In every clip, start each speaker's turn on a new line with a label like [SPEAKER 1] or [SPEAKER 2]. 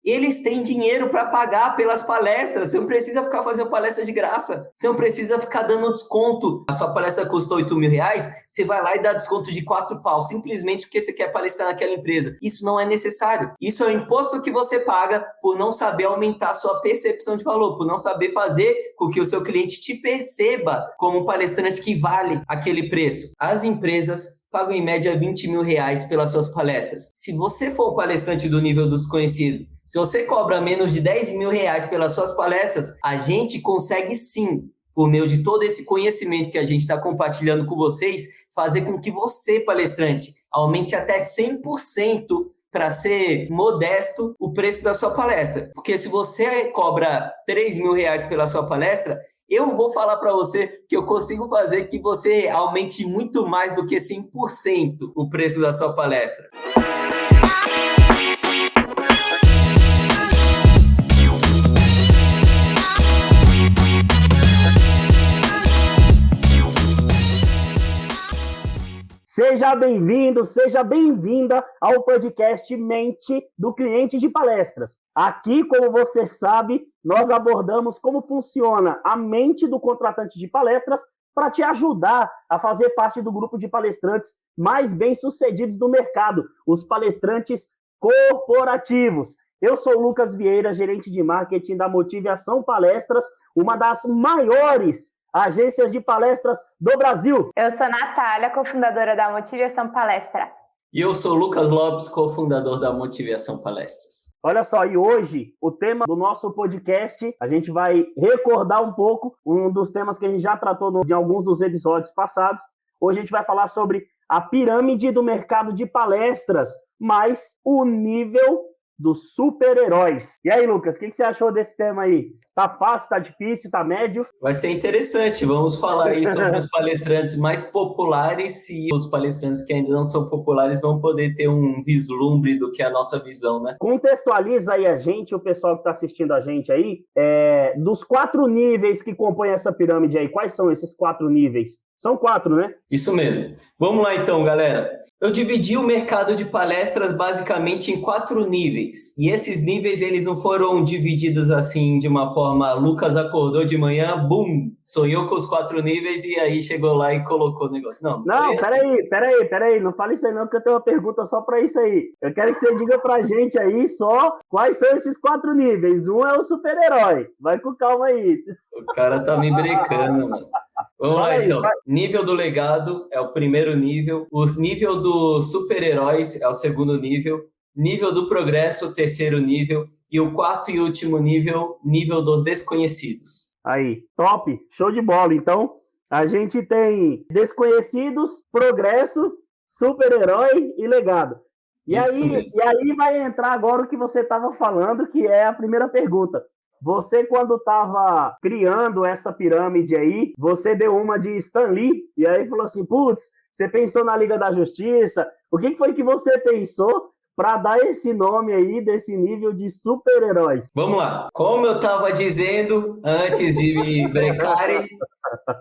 [SPEAKER 1] eles têm dinheiro para pagar pelas palestras. Você não precisa ficar fazendo palestra de graça. Você não precisa ficar dando desconto. A sua palestra custou R$ 8.000, você vai lá e dá desconto de 4 pau, simplesmente porque você quer palestrar naquela empresa. Isso não é necessário. Isso é o imposto que você paga por não saber aumentar a sua percepção de valor, por não saber fazer com que o seu cliente te perceba como um palestrante que vale aquele preço. As empresas pagam em média R$ 20.000 pelas suas palestras. Se você for um palestrante do nível dos conhecidos, se você cobra menos de R$ 10.000 pelas suas palestras, a gente consegue sim, por meio de todo esse conhecimento que a gente está compartilhando com vocês, fazer com que você, palestrante, aumente até 100% para ser modesto o preço da sua palestra. Porque se você cobra R$ 3.000 pela sua palestra, eu vou falar para você que eu consigo fazer que você aumente muito mais do que 100% o preço da sua palestra.
[SPEAKER 2] Seja bem-vindo, seja bem-vinda ao podcast Mente do Cliente de Palestras. Aqui, como você sabe, nós abordamos como funciona a mente do contratante de palestras para te ajudar a fazer parte do grupo de palestrantes mais bem-sucedidos do mercado, os palestrantes corporativos. Eu sou o Lucas Vieira, gerente de marketing da Motivação Palestras, uma das maiores agências de palestras do Brasil.
[SPEAKER 3] Eu sou Natália, cofundadora da Motivação Palestra.
[SPEAKER 1] E eu sou Lucas Lopes, cofundador da Motivação Palestras.
[SPEAKER 2] Olha só, e hoje o tema do nosso podcast, a gente vai recordar um pouco um dos temas que a gente já tratou em alguns dos episódios passados. Hoje a gente vai falar sobre a pirâmide do mercado de palestras, mas o nível dos super-heróis. E aí, Lucas, o que você achou desse tema aí? Tá fácil, tá difícil, tá médio?
[SPEAKER 1] Vai ser interessante. Vamos falar aí sobre os palestrantes mais populares e os palestrantes que ainda não são populares vão poder ter um vislumbre do que é a nossa visão, né?
[SPEAKER 2] Contextualiza aí a gente, o pessoal que está assistindo a gente aí, dos 4 níveis que compõem essa pirâmide aí. Quais são esses 4 níveis? São 4, né?
[SPEAKER 1] Isso mesmo. Vamos lá então, galera. Eu dividi o mercado de palestras basicamente em 4 níveis. E esses níveis, eles não foram divididos assim de uma forma, Lucas acordou de manhã, bum, sonhou com os 4 níveis e aí chegou lá e colocou o negócio. Não,
[SPEAKER 2] peraí, não fale isso aí não, que eu tenho uma pergunta só para isso aí. Eu quero que você diga pra gente aí só quais são esses 4 níveis. Um é o super-herói. Vai com calma aí.
[SPEAKER 1] O cara tá me brecando, mano. Vamos lá, então. Nível do legado é o primeiro nível. O nível dos super-heróis é o segundo nível. Nível do progresso, o terceiro nível. E o 4º e último nível, nível dos desconhecidos.
[SPEAKER 2] Aí, top, show de bola. Então, a gente tem desconhecidos, progresso, super-herói e legado. E aí vai entrar agora o que você estava falando, que é a primeira pergunta. Você, quando estava criando essa pirâmide aí, você deu uma de Stan Lee, e aí falou assim, putz, você pensou na Liga da Justiça, o que foi que você pensou para dar esse nome aí, desse nível de super-heróis?
[SPEAKER 1] Vamos lá. Como eu estava dizendo antes de me brecarem,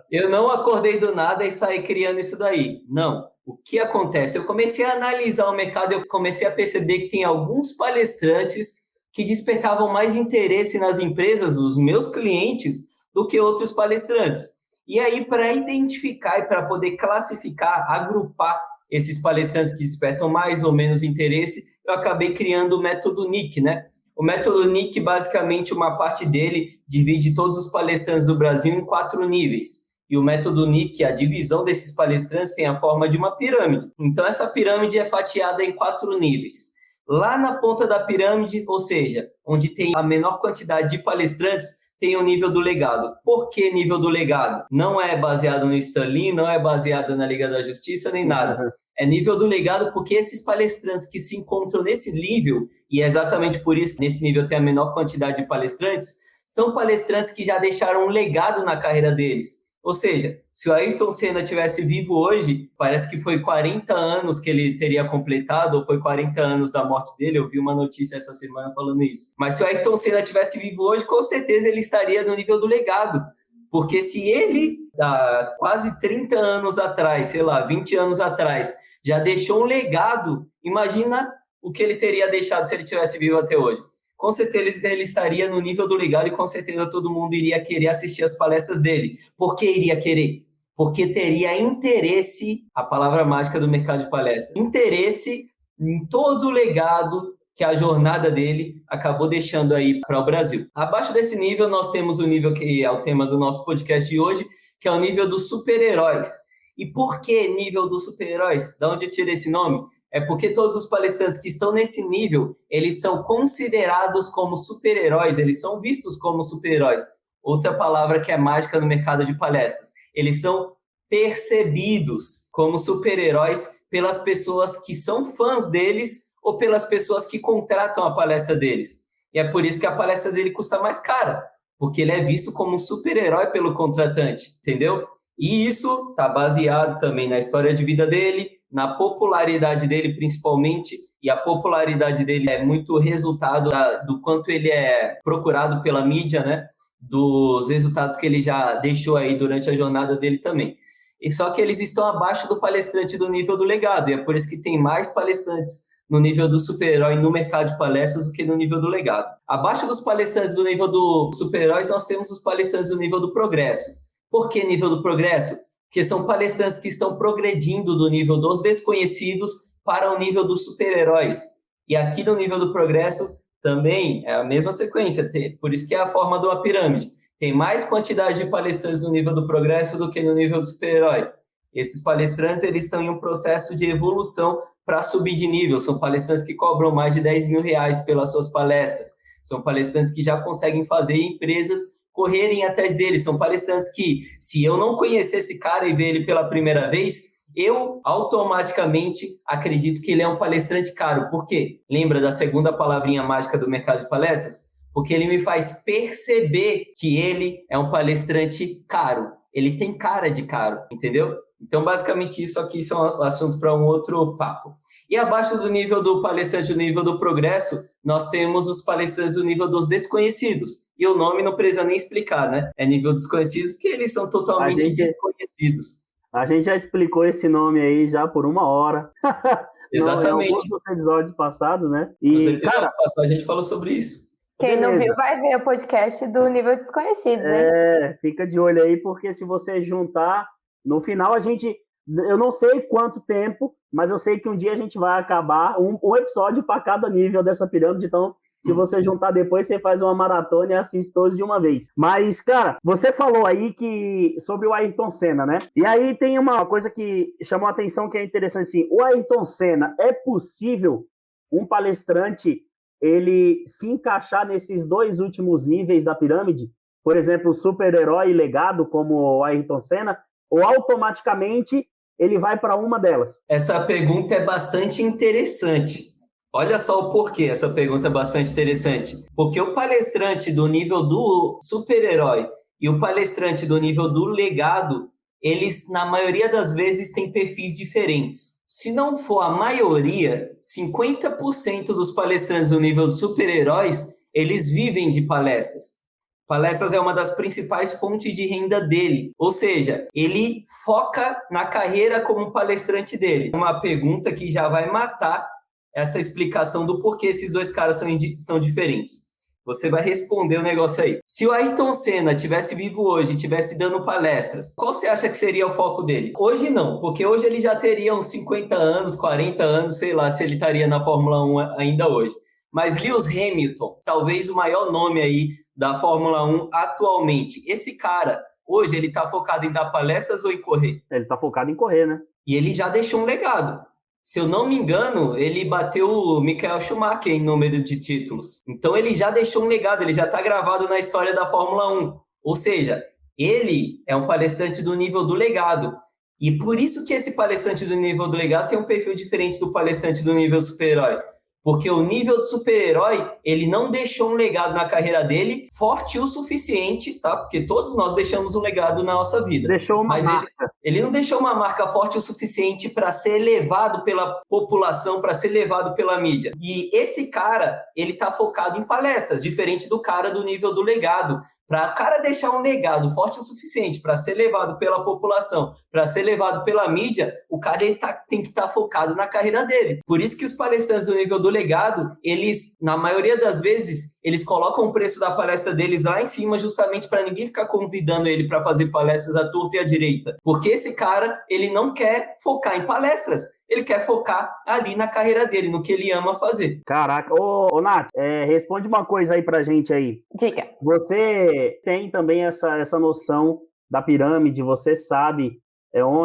[SPEAKER 1] eu não acordei do nada e saí criando isso daí. Não. O que acontece? Eu comecei a analisar o mercado, eu comecei a perceber que tem alguns palestrantes que despertavam mais interesse nas empresas, dos meus clientes, do que outros palestrantes. E aí, para identificar e para poder classificar, agrupar esses palestrantes que despertam mais ou menos interesse, eu acabei criando o método NIC, né? O método NIC, basicamente, uma parte dele divide todos os palestrantes do Brasil em 4 níveis. E o método NIC, a divisão desses palestrantes, tem a forma de uma pirâmide. Então, essa pirâmide é fatiada em 4 níveis. Lá na ponta da pirâmide, ou seja, onde tem a menor quantidade de palestrantes, tem o nível do legado. Por que nível do legado? Não é baseado no Stan Lee, não é baseado na Liga da Justiça, nem nada. É nível do legado porque esses palestrantes que se encontram nesse nível, e é exatamente por isso que nesse nível tem a menor quantidade de palestrantes, são palestrantes que já deixaram um legado na carreira deles. Ou seja, se o Ayrton Senna tivesse vivo hoje, parece que foi 40 anos que ele teria completado, ou foi 40 anos da morte dele, eu vi uma notícia essa semana falando isso. Mas se o Ayrton Senna tivesse vivo hoje, com certeza ele estaria no nível do legado. Porque se ele, há quase 30 anos atrás, sei lá, 20 anos atrás, já deixou um legado, imagina o que ele teria deixado se ele tivesse vivo até hoje. com certeza ele estaria no nível do legado e com certeza todo mundo iria querer assistir as palestras dele. Por que iria querer? Porque teria interesse, a palavra mágica do mercado de palestras, interesse em todo o legado que a jornada dele acabou deixando aí para o Brasil. Abaixo desse nível, nós temos o nível que é o tema do nosso podcast de hoje, que é o nível dos super-heróis. E por que nível dos super-heróis? De onde eu tirei esse nome? É porque todos os palestrantes que estão nesse nível, eles são considerados como super-heróis, eles são vistos como super-heróis. Outra palavra que é mágica no mercado de palestras. Eles são percebidos como super-heróis pelas pessoas que são fãs deles ou pelas pessoas que contratam a palestra deles. E é por isso que a palestra dele custa mais cara, porque ele é visto como um super-herói pelo contratante, entendeu? E isso está baseado também na história de vida dele, na popularidade dele principalmente, e a popularidade dele é muito resultado do quanto ele é procurado pela mídia, né? Dos resultados que ele já deixou aí durante a jornada dele também. E só que eles estão abaixo do palestrante do nível do legado, e é por isso que tem mais palestrantes no nível do super-herói no mercado de palestras do que no nível do legado. Abaixo dos palestrantes do nível do super-heróis, nós temos os palestrantes do nível do progresso. Por que nível do progresso? Porque são palestrantes que estão progredindo do nível dos desconhecidos para o nível dos super-heróis. E aqui no nível do progresso também é a mesma sequência, por isso que é a forma de uma pirâmide. Tem mais quantidade de palestrantes no nível do progresso do que no nível do super-herói. Esses palestrantes eles estão em um processo de evolução para subir de nível. São palestrantes que cobram mais de R$10 mil pelas suas palestras. São palestrantes que já conseguem fazer empresas correrem atrás deles. São palestrantes que, se eu não conhecer esse cara e ver ele pela primeira vez, eu automaticamente acredito que ele é um palestrante caro. Por quê? Lembra da segunda palavrinha mágica do mercado de palestras? Porque ele me faz perceber que ele é um palestrante caro. Ele tem cara de caro, entendeu? Então, basicamente, isso é um assunto para um outro papo. E abaixo do nível do palestrante, do nível do progresso, nós temos os palestrantes do nível dos desconhecidos. E o nome não precisa nem explicar, né? É nível desconhecido, porque eles são totalmente desconhecidos.
[SPEAKER 2] A gente já explicou esse nome aí já por 1 hora.
[SPEAKER 1] Exatamente.
[SPEAKER 2] Em alguns episódios passados, né?
[SPEAKER 1] E, nos episódios passados a gente falou sobre isso.
[SPEAKER 3] Quem não viu vai ver o podcast do nível desconhecidos, hein?
[SPEAKER 2] Fica de olho aí, porque se você juntar, no final eu não sei quanto tempo, mas eu sei que um dia a gente vai acabar um episódio para cada nível dessa pirâmide, então se você juntar depois, você faz uma maratona e assiste todos de uma vez. Mas, cara, você falou aí sobre o Ayrton Senna, né? E aí tem uma coisa que chamou a atenção que é interessante, assim, o Ayrton Senna, é possível um palestrante ele se encaixar nesses 2 últimos níveis da pirâmide? Por exemplo, super-herói e legado, como o Ayrton Senna, ou automaticamente ele vai para uma delas?
[SPEAKER 1] Essa pergunta é bastante interessante. Olha só o porquê essa pergunta é bastante interessante. Porque o palestrante do nível do super-herói e o palestrante do nível do legado, eles, na maioria das vezes, têm perfis diferentes. Se não for a maioria, 50% dos palestrantes do nível de super-heróis, eles vivem de palestras. Palestras é uma das principais fontes de renda dele. Ou seja, ele foca na carreira como palestrante dele. Uma pergunta que já vai matar essa explicação do porquê esses 2 caras são diferentes. Você vai responder o negócio aí. Se o Ayrton Senna tivesse vivo hoje e tivesse dando palestras, qual você acha que seria o foco dele? Hoje não, porque hoje ele já teria uns 50 anos, 40 anos, sei lá, se ele estaria na Fórmula 1 ainda hoje. Mas Lewis Hamilton, talvez o maior nome aí da Fórmula 1 atualmente. Esse cara, hoje, ele está focado em dar palestras ou em correr?
[SPEAKER 2] Ele está focado em correr, né?
[SPEAKER 1] E ele já deixou um legado. Se eu não me engano, ele bateu o Michael Schumacher em número de títulos. Então, ele já deixou um legado, ele já está gravado na história da Fórmula 1. Ou seja, ele é um palestrante do nível do legado. E por isso que esse palestrante do nível do legado tem um perfil diferente do palestrante do nível super-herói. Porque o nível de super-herói, ele não deixou um legado na carreira dele forte o suficiente, tá? Porque todos nós deixamos um legado na nossa vida.
[SPEAKER 2] Deixou uma marca.
[SPEAKER 1] Ele não deixou uma marca forte o suficiente para ser levado pela população, para ser levado pela mídia. E esse cara, ele tá focado em palestras, diferente do cara do nível do legado. Para o cara deixar um legado forte o suficiente para ser levado pela população, para ser levado pela mídia, o cara tem que estar focado na carreira dele. Por isso que os palestrantes do nível do legado, eles, na maioria das vezes, eles colocam o preço da palestra deles lá em cima justamente para ninguém ficar convidando ele para fazer palestras à torta e à direita. Porque esse cara, ele não quer focar em palestras, ele quer focar ali na carreira dele, no que ele ama fazer.
[SPEAKER 2] Caraca, ô Nath, responde uma coisa aí pra gente aí.
[SPEAKER 3] Diga.
[SPEAKER 2] Você tem também essa noção da pirâmide, você sabe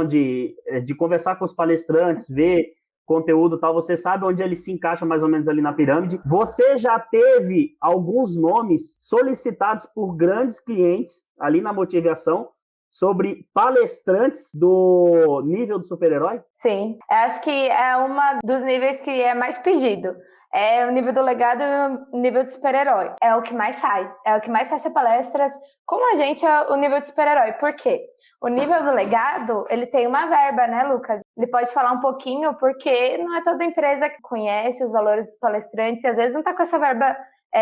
[SPEAKER 2] de conversar com os palestrantes, ver conteúdo e tal, você sabe onde ele se encaixa mais ou menos ali na pirâmide. Você já teve alguns nomes solicitados por grandes clientes ali na Motivação sobre palestrantes do nível do super-herói?
[SPEAKER 3] Sim, eu acho que é um dos níveis que é mais pedido. É o nível do legado e o nível do super-herói. É o que mais sai, é o que mais fecha palestras. Como a gente é o nível do super-herói. Por quê? O nível do legado, ele tem uma verba, né, Lucas? Ele pode falar um pouquinho, porque não é toda empresa que conhece os valores dos palestrantes e às vezes não está com essa verba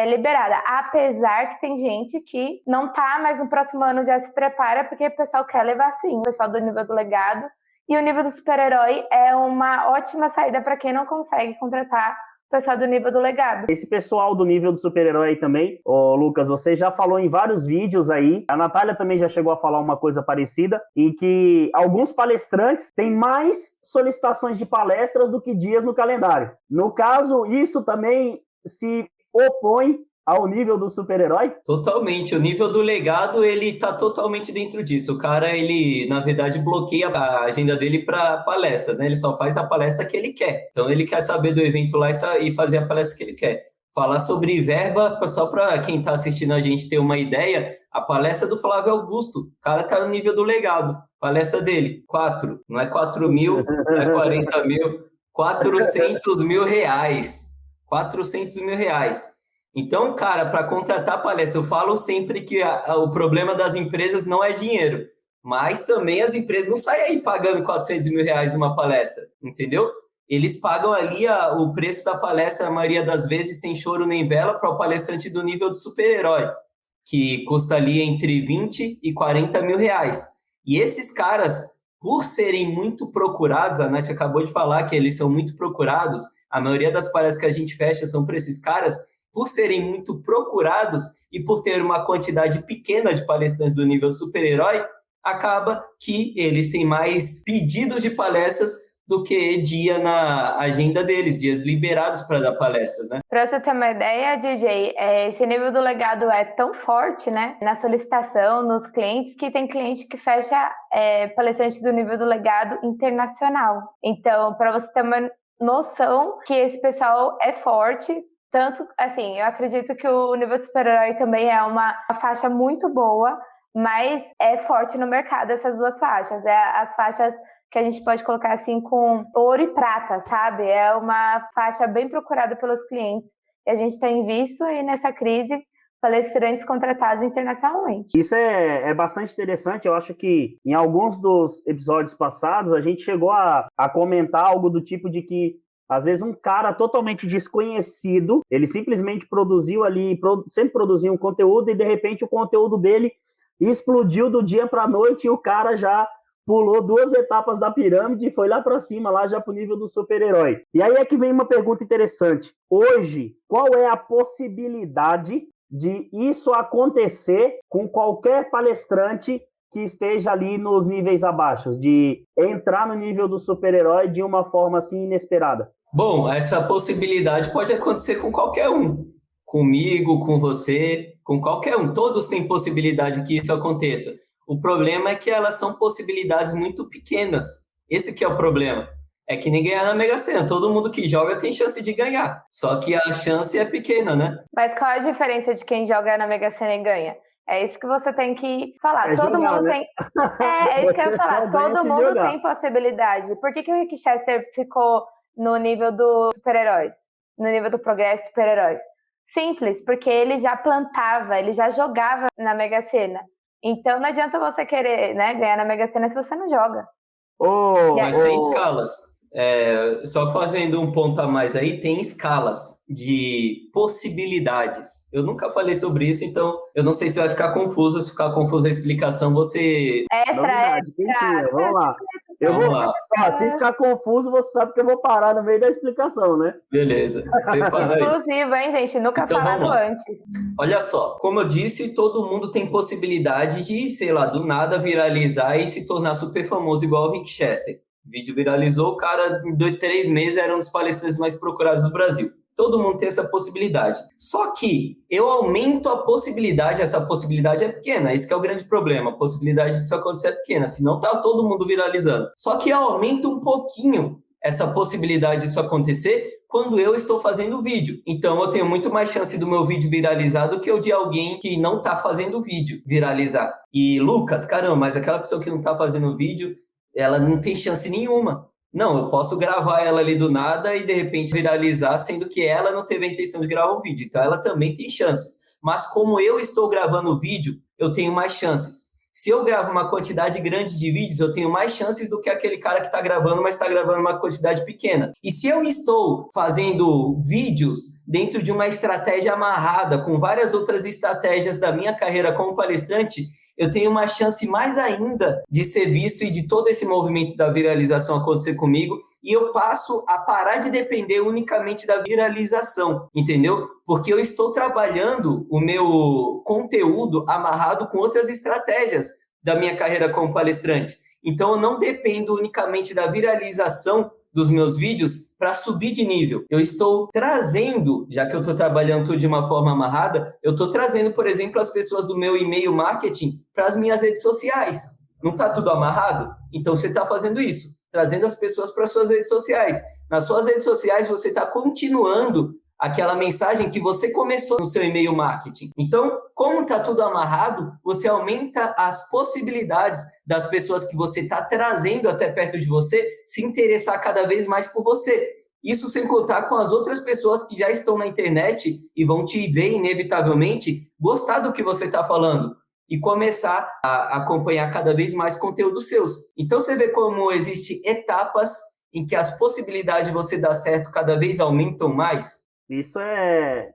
[SPEAKER 3] liberada, apesar que tem gente que não tá, mas no próximo ano já se prepara, porque o pessoal quer levar sim, o pessoal do nível do legado. E o nível do super-herói é uma ótima saída para quem não consegue contratar o pessoal do nível do legado.
[SPEAKER 2] Esse pessoal do nível do super-herói aí também, Lucas, você já falou em vários vídeos aí, a Natália também já chegou a falar uma coisa parecida, em que alguns palestrantes têm mais solicitações de palestras do que dias no calendário. No caso, isso também se opõe ao nível do super-herói?
[SPEAKER 1] Totalmente. O nível do legado, ele tá totalmente dentro disso. O cara, ele, na verdade, bloqueia a agenda dele para palestra, né? Ele só faz a palestra que ele quer. Então, ele quer saber do evento lá e fazer a palestra que ele quer. Falar sobre verba, só para quem está assistindo a gente ter uma ideia, a palestra do Flávio Augusto, o cara tá no nível do legado. Palestra dele, 4, não é 4 mil, não é 40 mil, 400 mil reais. 400 mil reais. Então, cara, para contratar palestra, eu falo sempre que o problema das empresas não é dinheiro, mas também as empresas não saem aí pagando 400 mil reais uma palestra, entendeu? Eles pagam ali o preço da palestra, a maioria das vezes, sem choro nem vela, para o palestrante do nível do super-herói, que custa ali entre 20 e 40 mil reais. E esses caras, por serem muito procurados, a Nath acabou de falar que eles são muito procurados, a maioria das palestras que a gente fecha são para esses caras, por serem muito procurados e por ter uma quantidade pequena de palestrantes do nível super-herói, acaba que eles têm mais pedidos de palestras do que dia na agenda deles, dias liberados para dar palestras, né?
[SPEAKER 3] Para você ter uma ideia, DJ, esse nível do legado é tão forte, né, na solicitação, nos clientes, que tem cliente que fecha palestrante do nível do legado internacional. Então, para você ter uma noção que esse pessoal é forte, tanto, assim, eu acredito que o nível super-herói também é uma faixa muito boa, mas é forte no mercado essas duas faixas, as faixas que a gente pode colocar assim com ouro e prata, sabe? É uma faixa bem procurada pelos clientes e a gente tem visto aí nessa crise palestrantes contratados internacionalmente.
[SPEAKER 2] Isso é bastante interessante. Eu acho que em alguns dos episódios passados a gente chegou a comentar algo do tipo de que às vezes um cara totalmente desconhecido, ele simplesmente produziu ali, sempre produzia um conteúdo e de repente o conteúdo dele explodiu do dia para a noite e o cara já pulou 2 etapas da pirâmide e foi lá para cima, lá já para o nível do super-herói. E aí é que vem uma pergunta interessante. Hoje, qual é a possibilidade de isso acontecer com qualquer palestrante que esteja ali nos níveis abaixo, de entrar no nível do super-herói de uma forma assim inesperada?
[SPEAKER 1] Bom, essa possibilidade pode acontecer com qualquer um. Comigo, com você, com qualquer um. Todos têm possibilidade que isso aconteça. O problema é que elas são possibilidades muito pequenas. Esse que é o problema. É que nem ganhar na Mega Sena. Todo mundo que joga tem chance de ganhar. Só que a chance é pequena, né?
[SPEAKER 3] Mas qual a diferença de quem joga na Mega Sena e ganha? É isso que você tem que falar. Todo
[SPEAKER 2] jogar,
[SPEAKER 3] mundo
[SPEAKER 2] né?
[SPEAKER 3] tem. É isso que eu ia falar. Todo mundo
[SPEAKER 2] jogar.
[SPEAKER 3] tem possibilidade. Por que o Rick Chester ficou no nível dos super-heróis? No nível do progresso super-heróis? Simples, porque ele já plantava, ele já jogava na Mega Sena. Então não adianta você querer, né, ganhar na Mega Sena se você não joga.
[SPEAKER 1] Mas tem escalas. Só fazendo um ponto a mais aí, tem escalas de possibilidades. Eu nunca falei sobre isso, então eu não sei se vai ficar confuso. Se ficar confusa a explicação, você...
[SPEAKER 2] Novidade, quentinha. Vamos lá. Se ficar confuso, você sabe que eu vou parar no meio da explicação, né?
[SPEAKER 1] Beleza. Separa aí.
[SPEAKER 3] Exclusivo, hein, gente? Nunca falado antes.
[SPEAKER 1] Olha só, como eu disse, todo mundo tem possibilidade de, sei lá, do nada viralizar e se tornar super famoso igual o Rick Chester. O vídeo viralizou, o cara, em 2-3 meses, era um dos palestrantes mais procurados do Brasil. Todo mundo tem essa possibilidade. Só que eu aumento a possibilidade, essa possibilidade é pequena, esse que é o grande problema. A possibilidade disso acontecer é pequena, senão tá todo mundo viralizando. Só que eu aumento um pouquinho essa possibilidade disso acontecer quando eu estou fazendo vídeo. Então eu tenho muito mais chance do meu vídeo viralizar do que o de alguém que não tá fazendo vídeo viralizar. E Lucas, caramba, mas aquela pessoa que não tá fazendo vídeo, ela não tem chance nenhuma. Não, eu posso gravar ela ali do nada e de repente viralizar, sendo que ela não teve a intenção de gravar um vídeo. Então ela também tem chances. Mas como eu estou gravando o vídeo, eu tenho mais chances. Se eu gravo uma quantidade grande de vídeos, eu tenho mais chances do que aquele cara que está gravando, mas está gravando uma quantidade pequena. E se eu estou fazendo vídeos dentro de uma estratégia amarrada, com várias outras estratégias da minha carreira como palestrante, eu tenho uma chance mais ainda de ser visto e de todo esse movimento da viralização acontecer comigo, e eu passo a parar de depender unicamente da viralização, entendeu? Porque eu estou trabalhando o meu conteúdo amarrado com outras estratégias da minha carreira como palestrante. Então, eu não dependo unicamente da viralização dos meus vídeos para subir de nível. Eu estou trazendo, já que eu estou trabalhando tudo de uma forma amarrada, eu estou trazendo, por exemplo, as pessoas do meu e-mail marketing para as minhas redes sociais. Não está tudo amarrado? Então, você está fazendo isso, trazendo as pessoas para as suas redes sociais. Nas suas redes sociais, você está continuando aquela mensagem que você começou no seu e-mail marketing. Então, como está tudo amarrado, você aumenta as possibilidades das pessoas que você está trazendo até perto de você se interessar cada vez mais por você. Isso sem contar com as outras pessoas que já estão na internet e vão te ver, inevitavelmente, gostar do que você está falando e começar a acompanhar cada vez mais conteúdos seus. Então, você vê como existem etapas em que as possibilidades de você dar certo cada vez aumentam mais.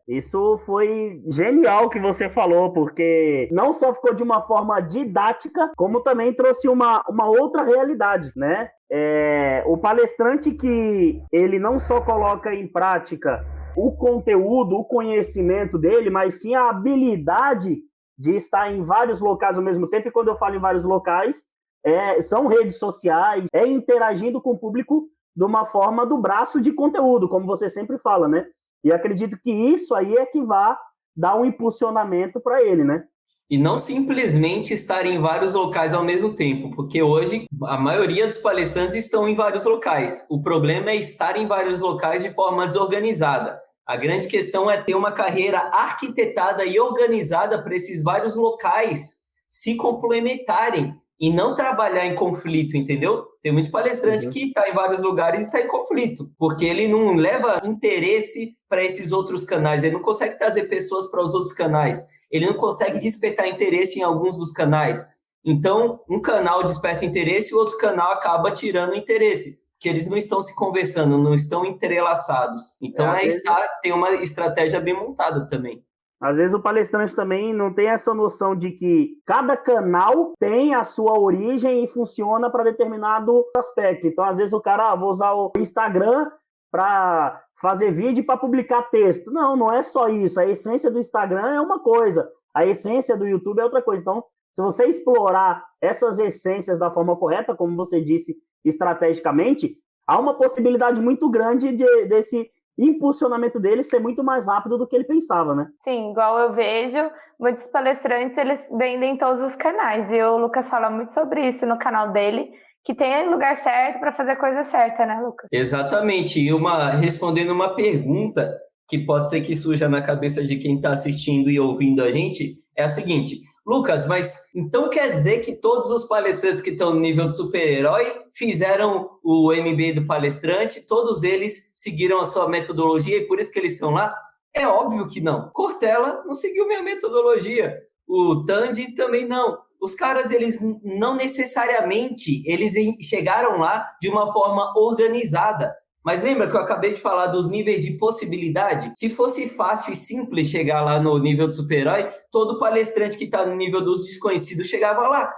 [SPEAKER 2] Isso foi genial que você falou, porque não só ficou de uma forma didática, como também trouxe uma outra realidade, né? O palestrante que ele não só coloca em prática o conteúdo, o conhecimento dele, mas sim a habilidade de estar em vários locais ao mesmo tempo. E quando eu falo em vários locais, são redes sociais, interagindo com o público de uma forma do braço de conteúdo, como você sempre fala, né? E acredito que isso aí é que vai dar um impulsionamento para ele, né?
[SPEAKER 1] E não simplesmente estar em vários locais ao mesmo tempo, porque hoje a maioria dos palestrantes estão em vários locais. O problema é estar em vários locais de forma desorganizada. A grande questão é ter uma carreira arquitetada e organizada para esses vários locais se complementarem e não trabalhar em conflito, entendeu? Tem muito palestrante que está em vários lugares e está em conflito, porque ele não leva interesse para esses outros canais, ele não consegue trazer pessoas para os outros canais, ele não consegue despertar interesse em alguns dos canais. Então, um canal desperta interesse e o outro canal acaba tirando interesse, porque eles não estão se conversando, não estão entrelaçados. Então, tem uma estratégia bem montada também.
[SPEAKER 2] Às vezes o palestrante também não tem essa noção de que cada canal tem a sua origem e funciona para determinado aspecto. Então, às vezes o cara, vou usar o Instagram para fazer vídeo para publicar texto. Não é só isso. A essência do Instagram é uma coisa, a essência do YouTube é outra coisa. Então, se você explorar essas essências da forma correta, como você disse, estrategicamente, há uma possibilidade muito grande desse impulsionamento dele ser muito mais rápido do que ele pensava, né?
[SPEAKER 3] Sim, igual eu vejo, muitos palestrantes, eles vendem em todos os canais, e o Lucas fala muito sobre isso no canal dele, que tem lugar certo para fazer a coisa certa, né, Lucas?
[SPEAKER 1] Exatamente, e respondendo uma pergunta que pode ser que surja na cabeça de quem está assistindo e ouvindo a gente, é a seguinte: Lucas, mas então quer dizer que todos os palestrantes que estão no nível de super-herói fizeram o MBA do palestrante, todos eles seguiram a sua metodologia e por isso que eles estão lá? É óbvio que não. Cortella não seguiu minha metodologia. O Tandy também não. os caras, eles não necessariamente, eles chegaram lá de uma forma organizada. Mas lembra que eu acabei de falar dos níveis de possibilidade? Se fosse fácil e simples chegar lá no nível do super-herói, todo palestrante que está no nível dos desconhecidos chegava lá.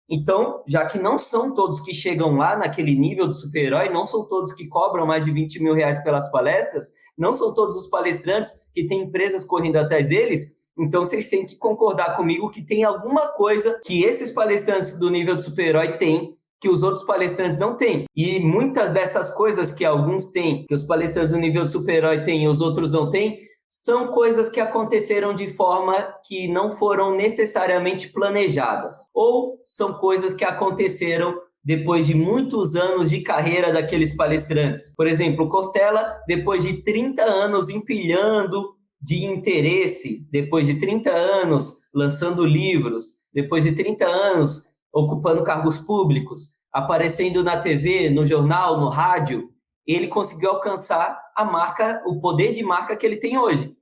[SPEAKER 1] Então, já que não são todos que chegam lá naquele nível do super-herói, não são todos que cobram mais de 20 mil reais pelas palestras, não são todos os palestrantes que têm empresas correndo atrás deles, então vocês têm que concordar comigo que tem alguma coisa que esses palestrantes do nível do super-herói têm, que os outros palestrantes não têm. E muitas dessas coisas que alguns têm, que os palestrantes do nível super-herói têm e os outros não têm, são coisas que aconteceram de forma que não foram necessariamente planejadas. Ou são coisas que aconteceram depois de muitos anos de carreira daqueles palestrantes. Por exemplo, o Cortella, depois de 30 anos empilhando de interesse, depois de 30 anos lançando livros, depois de 30 anos ocupando cargos públicos, aparecendo na TV, no jornal, no rádio, ele conseguiu alcançar a marca, o poder de marca que ele tem hoje.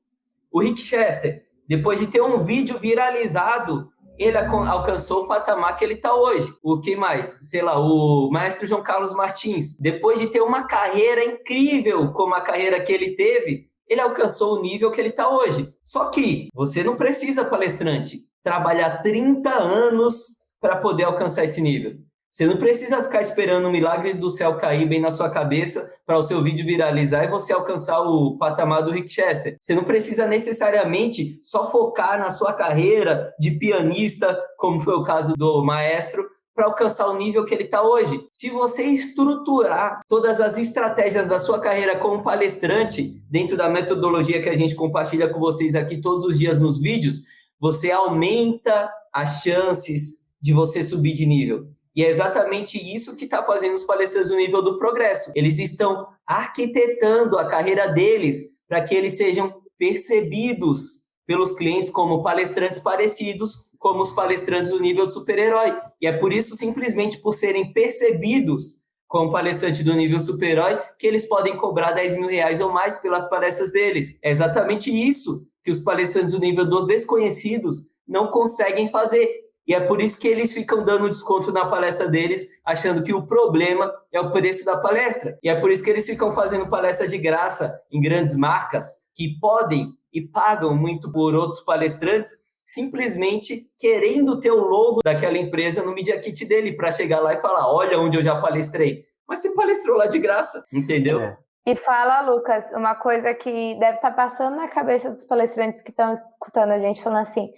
[SPEAKER 1] O Rick Chester, depois de ter um vídeo viralizado, ele alcançou o patamar que ele está hoje. O que mais? Sei lá, o maestro João Carlos Martins, depois de ter uma carreira incrível como a carreira que ele teve, ele alcançou o nível que ele está hoje. Só que você não precisa, palestrante, trabalhar 30 anos para poder alcançar esse nível. Você não precisa ficar esperando um milagre do céu cair bem na sua cabeça para o seu vídeo viralizar e você alcançar o patamar do Rick Chester. Você não precisa necessariamente só focar na sua carreira de pianista, como foi o caso do maestro, para alcançar o nível que ele está hoje. Se você estruturar todas as estratégias da sua carreira como palestrante, dentro da metodologia que a gente compartilha com vocês aqui todos os dias nos vídeos, você aumenta as chances de você subir de nível. E é exatamente isso que está fazendo os palestrantes no nível do progresso. Eles estão arquitetando a carreira deles para que eles sejam percebidos pelos clientes como palestrantes parecidos como os palestrantes do nível super-herói. E é por isso, simplesmente por serem percebidos como palestrante do nível super-herói, que eles podem cobrar 10 mil reais ou mais pelas palestras deles. É exatamente isso que os palestrantes do nível dos desconhecidos não conseguem fazer. E é por isso que eles ficam dando desconto na palestra deles, achando que o problema é o preço da palestra. E é por isso que eles ficam fazendo palestra de graça em grandes marcas que podem e pagam muito por outros palestrantes, simplesmente querendo ter o logo daquela empresa no Media Kit dele para chegar lá e falar, olha onde eu já palestrei. Mas você palestrou lá de graça, entendeu?
[SPEAKER 2] É.
[SPEAKER 3] E fala, Lucas, uma coisa que deve estar passando na cabeça dos palestrantes que estão escutando a gente falando assim,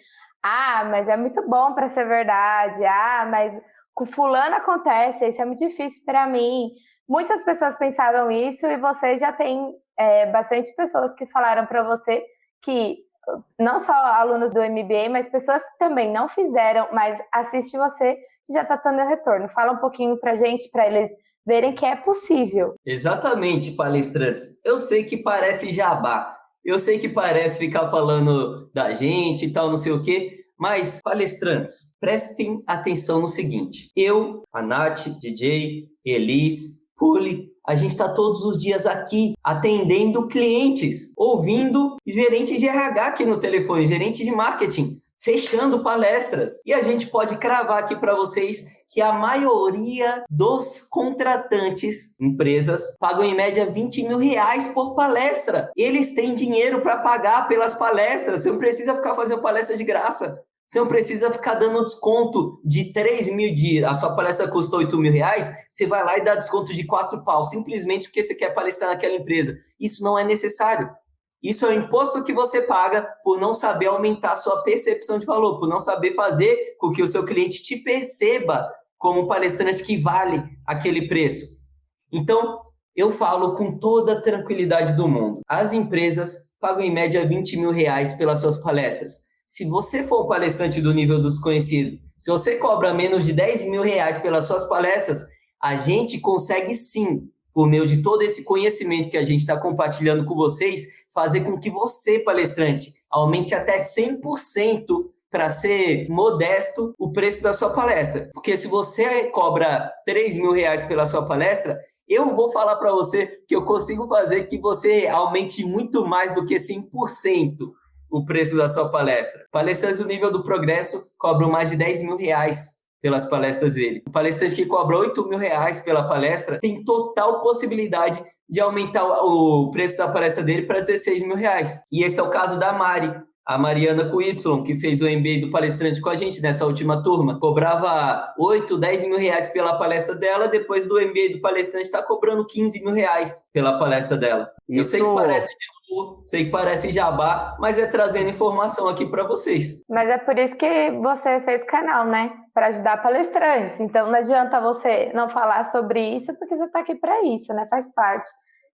[SPEAKER 3] mas é muito bom para ser verdade. Mas com fulano acontece, isso é muito difícil para mim. Muitas pessoas pensavam isso e você já tem bastante pessoas que falaram para você que, não só alunos do MBA, mas pessoas que também não fizeram, mas assiste você e já está tendo retorno. Fala um pouquinho para a gente, para eles verem que é possível.
[SPEAKER 1] Exatamente, palestrantes. Eu sei que parece jabá. Eu sei que parece ficar falando da gente e tal, não sei o quê, mas, palestrantes, prestem atenção no seguinte. Eu, a Nath, DJ, Elis, Puli, a gente está todos os dias aqui atendendo clientes, ouvindo gerentes de RH aqui no telefone, gerentes de marketing, fechando palestras. E a gente pode cravar aqui para vocês que a maioria dos contratantes, empresas, pagam em média 20 mil reais por palestra. Eles têm dinheiro para pagar pelas palestras. Você não precisa ficar fazendo palestra de graça. Você não precisa ficar dando desconto de 3 mil a sua palestra custou 8 mil reais, você vai lá e dá desconto de 4 pau, simplesmente porque você quer palestrar naquela empresa. Isso não é necessário. Isso é o imposto que você paga por não saber aumentar a sua percepção de valor, por não saber fazer com que o seu cliente te perceba como um palestrante que vale aquele preço. Então, eu falo com toda a tranquilidade do mundo. As empresas pagam em média 20 mil reais pelas suas palestras. Se você for um palestrante do nível dos conhecidos, se você cobra menos de 10 mil reais pelas suas palestras, a gente consegue sim, por meio de todo esse conhecimento que a gente está compartilhando com vocês, fazer com que você, palestrante, aumente até 100% para ser modesto o preço da sua palestra. Porque se você cobra 3 mil reais pela sua palestra, eu vou falar para você que eu consigo fazer que você aumente muito mais do que 100%. o preço da sua palestra. Palestrantes do nível do progresso cobram mais de R$10.000 pelas palestras dele. O palestrante que cobra R$8.000 pela palestra tem total possibilidade de aumentar o preço da palestra dele para R$16.000. E esse é o caso da Mari, a Mariana com Y, que fez o MBA do palestrante com a gente nessa última turma. Cobrava R$8, R$10.000 pela palestra dela, depois do MBA do palestrante está cobrando R$15.000 pela palestra dela. Eu sei que parece de novo, sei que parece jabá, mas é trazendo informação aqui para vocês.
[SPEAKER 3] Mas é por isso que você fez canal, né? Para ajudar palestrantes. Então não adianta você não falar sobre isso, porque você está aqui para isso, né? Faz parte.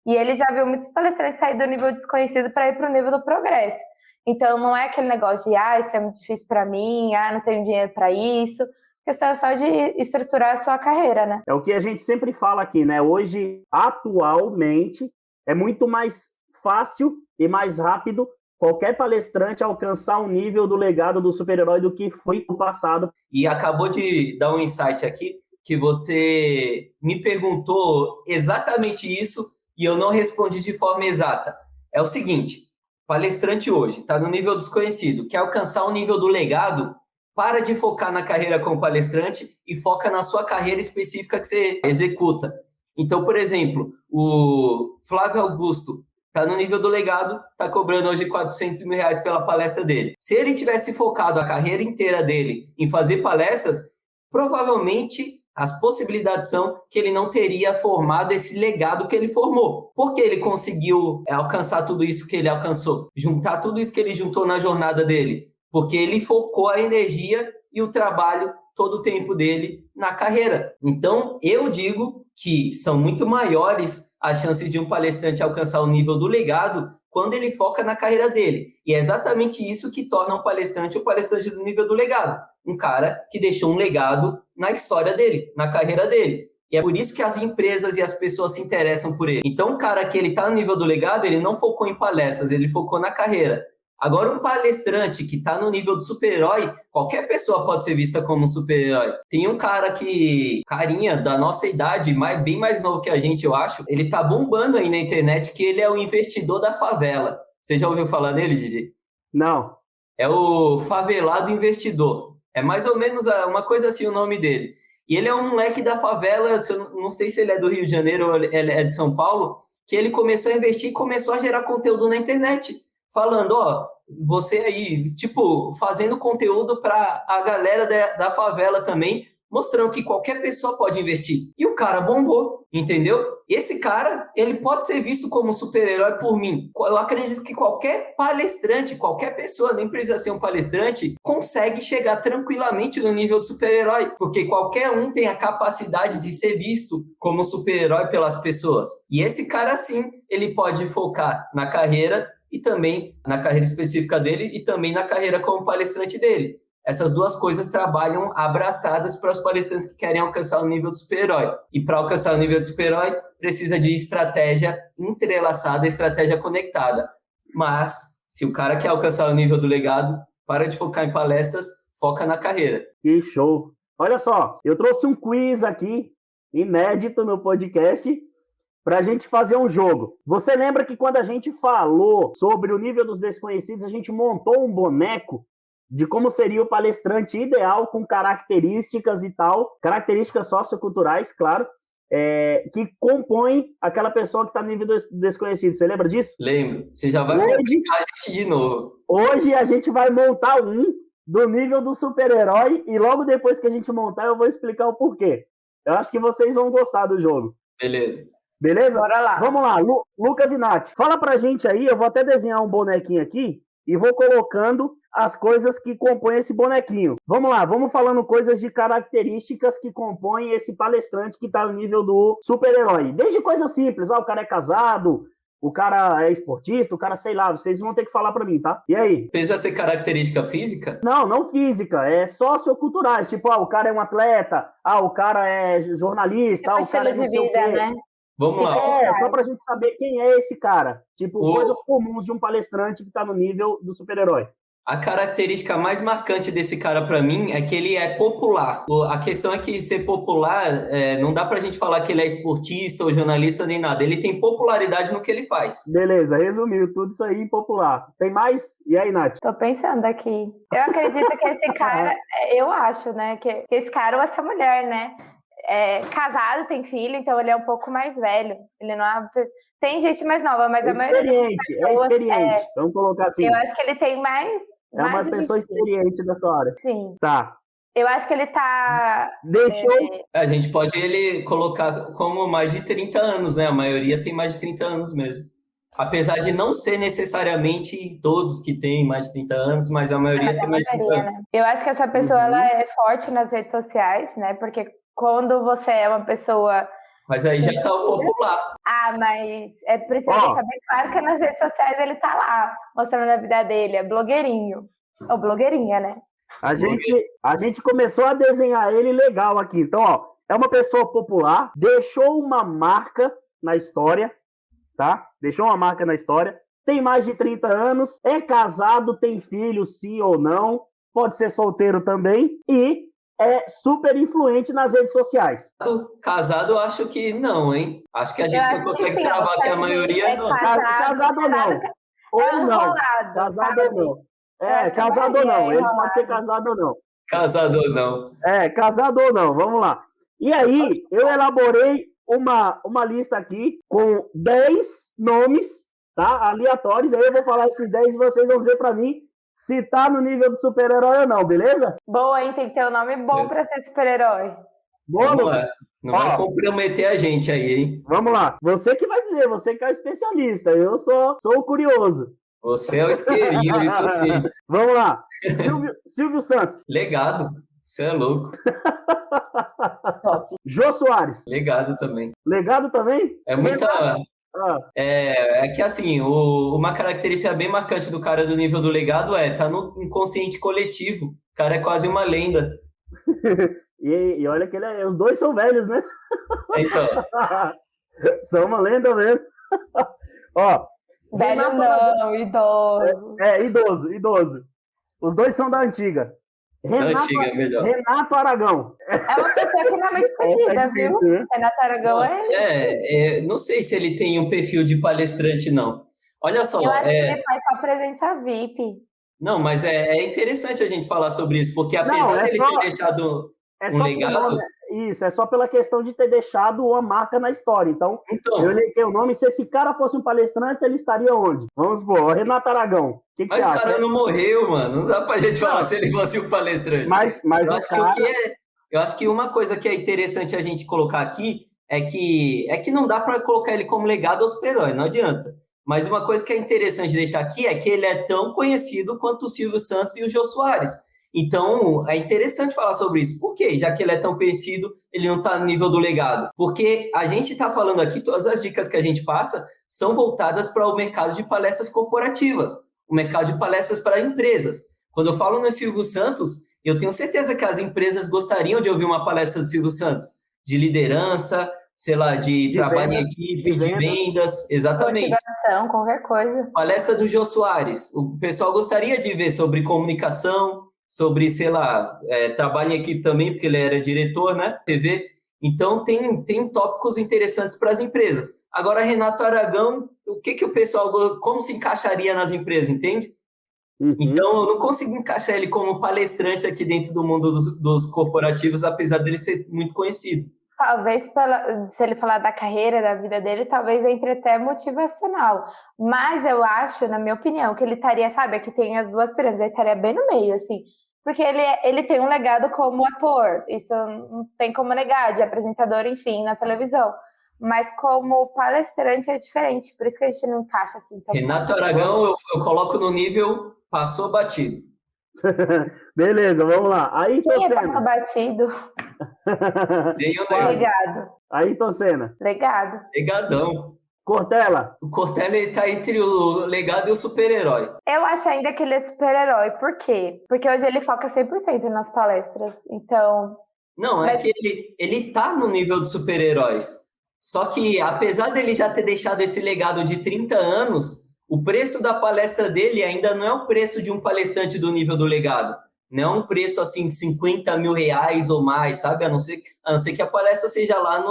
[SPEAKER 3] E ele já viu muitos palestrantes sair do nível desconhecido para ir para o nível do progresso. Então não é aquele negócio de isso é muito difícil para mim, não tenho dinheiro para isso. A questão é só de estruturar a sua carreira, né?
[SPEAKER 2] É o que a gente sempre fala aqui, né? Hoje, atualmente, é muito mais fácil e mais rápido qualquer palestrante alcançar um nível do legado do super-herói do que foi no passado.
[SPEAKER 1] E acabou de dar um insight aqui, que você me perguntou exatamente isso e eu não respondi de forma exata. É o seguinte, palestrante hoje está no nível desconhecido, quer alcançar o nível do legado, para de focar na carreira como palestrante e foca na sua carreira específica que você executa. Então, por exemplo, o Flávio Augusto está no nível do legado, está cobrando hoje R$400.000 pela palestra dele. Se ele tivesse focado a carreira inteira dele em fazer palestras, provavelmente as possibilidades são que ele não teria formado esse legado que ele formou. Porque ele conseguiu alcançar tudo isso que ele alcançou, juntar tudo isso que ele juntou na jornada dele. Porque ele focou a energia e o trabalho, todo o tempo dele na carreira. Então, eu digo que são muito maiores as chances de um palestrante alcançar o nível do legado quando ele foca na carreira dele. E é exatamente isso que torna um palestrante o palestrante do nível do legado. Um cara que deixou um legado na história dele, na carreira dele. E é por isso que as empresas e as pessoas se interessam por ele. Então, o cara que ele está no nível do legado, ele não focou em palestras, ele focou na carreira. Agora, um palestrante que está no nível do super-herói, qualquer pessoa pode ser vista como um super-herói. Tem um cara carinha da nossa idade, bem mais novo que a gente, eu acho, ele tá bombando aí na internet que ele é o investidor da favela. Você já ouviu falar nele, DJ?
[SPEAKER 2] Não.
[SPEAKER 1] É o favelado investidor. É mais ou menos uma coisa assim o nome dele. E ele é um moleque da favela, não sei se ele é do Rio de Janeiro ou ele é de São Paulo, que ele começou a investir e começou a gerar conteúdo na internet. Falando, você aí, fazendo conteúdo para a galera da favela também, mostrando que qualquer pessoa pode investir. E o cara bombou, entendeu? Esse cara, ele pode ser visto como super-herói por mim. Eu acredito que qualquer palestrante, qualquer pessoa, nem precisa ser um palestrante, consegue chegar tranquilamente no nível de super-herói, porque qualquer um tem a capacidade de ser visto como super-herói pelas pessoas. E esse cara, sim, ele pode focar na carreira e também na carreira específica dele e também na carreira como palestrante dele. Essas duas coisas trabalham abraçadas para os palestrantes que querem alcançar o nível de super-herói. E para alcançar o nível de super-herói, precisa de estratégia entrelaçada, estratégia conectada. Mas, se o cara quer alcançar o nível do legado, para de focar em palestras, foca na carreira.
[SPEAKER 2] Que show! Olha só, eu trouxe um quiz aqui, inédito no podcast, para a gente fazer um jogo. Você lembra que quando a gente falou sobre o nível dos desconhecidos, a gente montou um boneco de como seria o palestrante ideal com características e tal, características socioculturais, claro, que compõem aquela pessoa que está no nível desconhecido. Você lembra disso?
[SPEAKER 1] Lembro. Você já vai complicar a gente de novo.
[SPEAKER 2] Hoje a gente vai montar um do nível do super-herói e logo depois que a gente montar eu vou explicar o porquê. Eu acho que vocês vão gostar do jogo. Beleza?
[SPEAKER 3] Bora lá.
[SPEAKER 2] Vamos lá, Lucas e Nath. Fala pra gente aí, eu vou até desenhar um bonequinho aqui e vou colocando as coisas que compõem esse bonequinho. Vamos lá, vamos falando coisas de características que compõem esse palestrante que tá no nível do super-herói. Desde coisas simples, o cara é casado, o cara é esportista, o cara, sei lá, vocês vão ter que falar pra mim, tá? E aí?
[SPEAKER 1] Precisa ser característica física?
[SPEAKER 2] Não física, é socioculturais, tipo, o cara é um atleta, o cara é jornalista, o cara é não sei o quê.
[SPEAKER 3] Né?
[SPEAKER 1] Vamos lá.
[SPEAKER 2] Só pra gente saber quem é esse cara. Tipo, coisas comuns de um palestrante que tá no nível do super-herói.
[SPEAKER 1] A característica mais marcante desse cara para mim é que ele é popular. A questão é que ser popular, não dá pra gente falar que ele é esportista ou jornalista nem nada. Ele tem popularidade no que ele faz.
[SPEAKER 2] Beleza, resumiu tudo isso aí em popular. Tem mais? E aí, Nath?
[SPEAKER 3] Tô pensando aqui. Eu acredito que esse cara, eu acho, né, que esse cara ou essa mulher, né, é casado, tem filho, então ele é um pouco mais velho. Ele não é uma pessoa... Tem gente mais nova, mas a maioria das pessoas...
[SPEAKER 2] É experiente, vamos colocar assim.
[SPEAKER 3] Eu acho que ele tem mais...
[SPEAKER 2] É uma pessoa experiente da sua área.
[SPEAKER 3] Sim.
[SPEAKER 2] Tá.
[SPEAKER 3] Eu acho que ele tá...
[SPEAKER 1] A gente pode ele colocar como mais de 30 anos, né? A maioria tem mais de 30 anos mesmo. Apesar de não ser necessariamente todos que têm mais de 30 anos, mas a maioria tem mais de 30 anos.
[SPEAKER 3] Né? Eu acho que essa pessoa ela é forte nas redes sociais, né? Porque quando você é uma pessoa...
[SPEAKER 1] Mas aí já tá o popular.
[SPEAKER 3] Mas é preciso deixar bem claro que nas redes sociais ele tá lá, mostrando a vida dele, é blogueirinho. Ou blogueirinha, né?
[SPEAKER 2] A gente começou a desenhar ele legal aqui. Então, ó, é uma pessoa popular, deixou uma marca na história, tá? Deixou uma marca na história, tem mais de 30 anos, é casado, tem filho, sim ou não, pode ser solteiro também, e é super influente nas redes sociais.
[SPEAKER 1] Casado, eu acho que não, hein? Acho que a gente não consegue cravar que a maioria não.
[SPEAKER 2] Casado ou não. Ou não. Casado ou não. Casado ou não. Ele pode ser casado ou não.
[SPEAKER 1] Casado ou não.
[SPEAKER 2] Casado ou não. Vamos lá. E aí, eu elaborei uma lista aqui com 10 nomes, tá? Aleatórios. Aí eu vou falar esses 10 e vocês vão dizer pra mim se tá no nível do super-herói ou não, beleza?
[SPEAKER 3] Boa, hein? Tem que ter um nome bom pra ser super-herói.
[SPEAKER 2] Boa, Lucas.
[SPEAKER 1] Não vai comprometer a gente aí, hein?
[SPEAKER 2] Vamos lá. Você que vai dizer, você que é o especialista. Eu sou o curioso.
[SPEAKER 1] Você é o isqueirinho, isso sim.
[SPEAKER 2] Vamos lá. Silvio Santos.
[SPEAKER 1] Legado. Você é louco.
[SPEAKER 2] Jô Soares.
[SPEAKER 1] Legado também.
[SPEAKER 2] Legado também?
[SPEAKER 1] É muita... É que assim, uma característica bem marcante do cara do nível do legado tá no inconsciente coletivo. O cara é quase uma lenda.
[SPEAKER 2] E olha que os dois são velhos, né?
[SPEAKER 1] Então.
[SPEAKER 2] São uma lenda mesmo. Ó.
[SPEAKER 3] Velho não, idoso.
[SPEAKER 2] Idoso. Os dois são da antiga.
[SPEAKER 1] Antiga, melhor.
[SPEAKER 2] Renato Aragão.
[SPEAKER 3] É uma pessoa que não é muito conhecida, viu? Né? Renato Aragão
[SPEAKER 1] não sei se ele tem um perfil de palestrante, não. Olha só.
[SPEAKER 3] Eu acho que ele faz só presença VIP.
[SPEAKER 1] Não, mas é interessante a gente falar sobre isso, porque apesar dele ter deixado um legado...
[SPEAKER 2] Isso, é só pela questão de ter deixado uma marca na história. Então eu elenquei o nome. Se esse cara fosse um palestrante, ele estaria onde? Vamos supor, Renato Aragão. Que
[SPEAKER 1] mas
[SPEAKER 2] você
[SPEAKER 1] o cara não morreu, mano. Não dá pra gente falar se ele fosse um palestrante.
[SPEAKER 2] Mas
[SPEAKER 1] eu acho que uma coisa que é interessante a gente colocar aqui é que não dá pra colocar ele como legado ao super-herói, não adianta. Mas uma coisa que é interessante deixar aqui é que ele é tão conhecido quanto o Silvio Santos e o Jô Soares. Então, é interessante falar sobre isso. Por quê? Já que ele é tão conhecido, ele não está no nível do legado. Porque a gente está falando aqui, todas as dicas que a gente passa são voltadas para o mercado de palestras corporativas, o mercado de palestras para empresas. Quando eu falo no Silvio Santos, eu tenho certeza que as empresas gostariam de ouvir uma palestra do Silvio Santos, de liderança, sei lá, de trabalho em equipe, de vendas, exatamente.
[SPEAKER 3] Motivação, qualquer coisa.
[SPEAKER 1] Palestra do Jô Soares, o pessoal gostaria de ver sobre comunicação, sobre, sei lá, trabalho em equipe também, porque ele era diretor, né, TV. Então, tem tópicos interessantes para as empresas. Agora, Renato Aragão, o que o pessoal, como se encaixaria nas empresas, entende? Uhum. Então, eu não consigo encaixar ele como palestrante aqui dentro do mundo dos corporativos, apesar dele ser muito conhecido.
[SPEAKER 3] Talvez, se ele falar da carreira, da vida dele, talvez entre até motivacional. Mas eu acho, na minha opinião, que ele estaria, sabe, aqui tem as duas pirâmides, ele estaria bem no meio, assim. Porque ele tem um legado como ator, isso não tem como negar, de apresentador, enfim, na televisão. Mas como palestrante é diferente, por isso que a gente não encaixa assim.
[SPEAKER 1] Renato Aragão, eu coloco no nível passou batido.
[SPEAKER 2] Beleza, vamos lá.
[SPEAKER 3] Quem passou batido?
[SPEAKER 2] Legado. Ayrton Senna.
[SPEAKER 3] Legado.
[SPEAKER 1] Legadão.
[SPEAKER 2] Cortella.
[SPEAKER 1] O Cortella, ele tá entre o legado e o super-herói.
[SPEAKER 3] Eu acho ainda que ele é super-herói. Por quê? Porque hoje ele foca 100% nas palestras. Então...
[SPEAKER 1] Não, é que ele tá no nível dos super-heróis. Só que, apesar dele já ter deixado esse legado de 30 anos, o preço da palestra dele ainda não é o preço de um palestrante do nível do legado. Não é um preço assim de 50 mil reais ou mais, sabe? A não ser que a palestra seja lá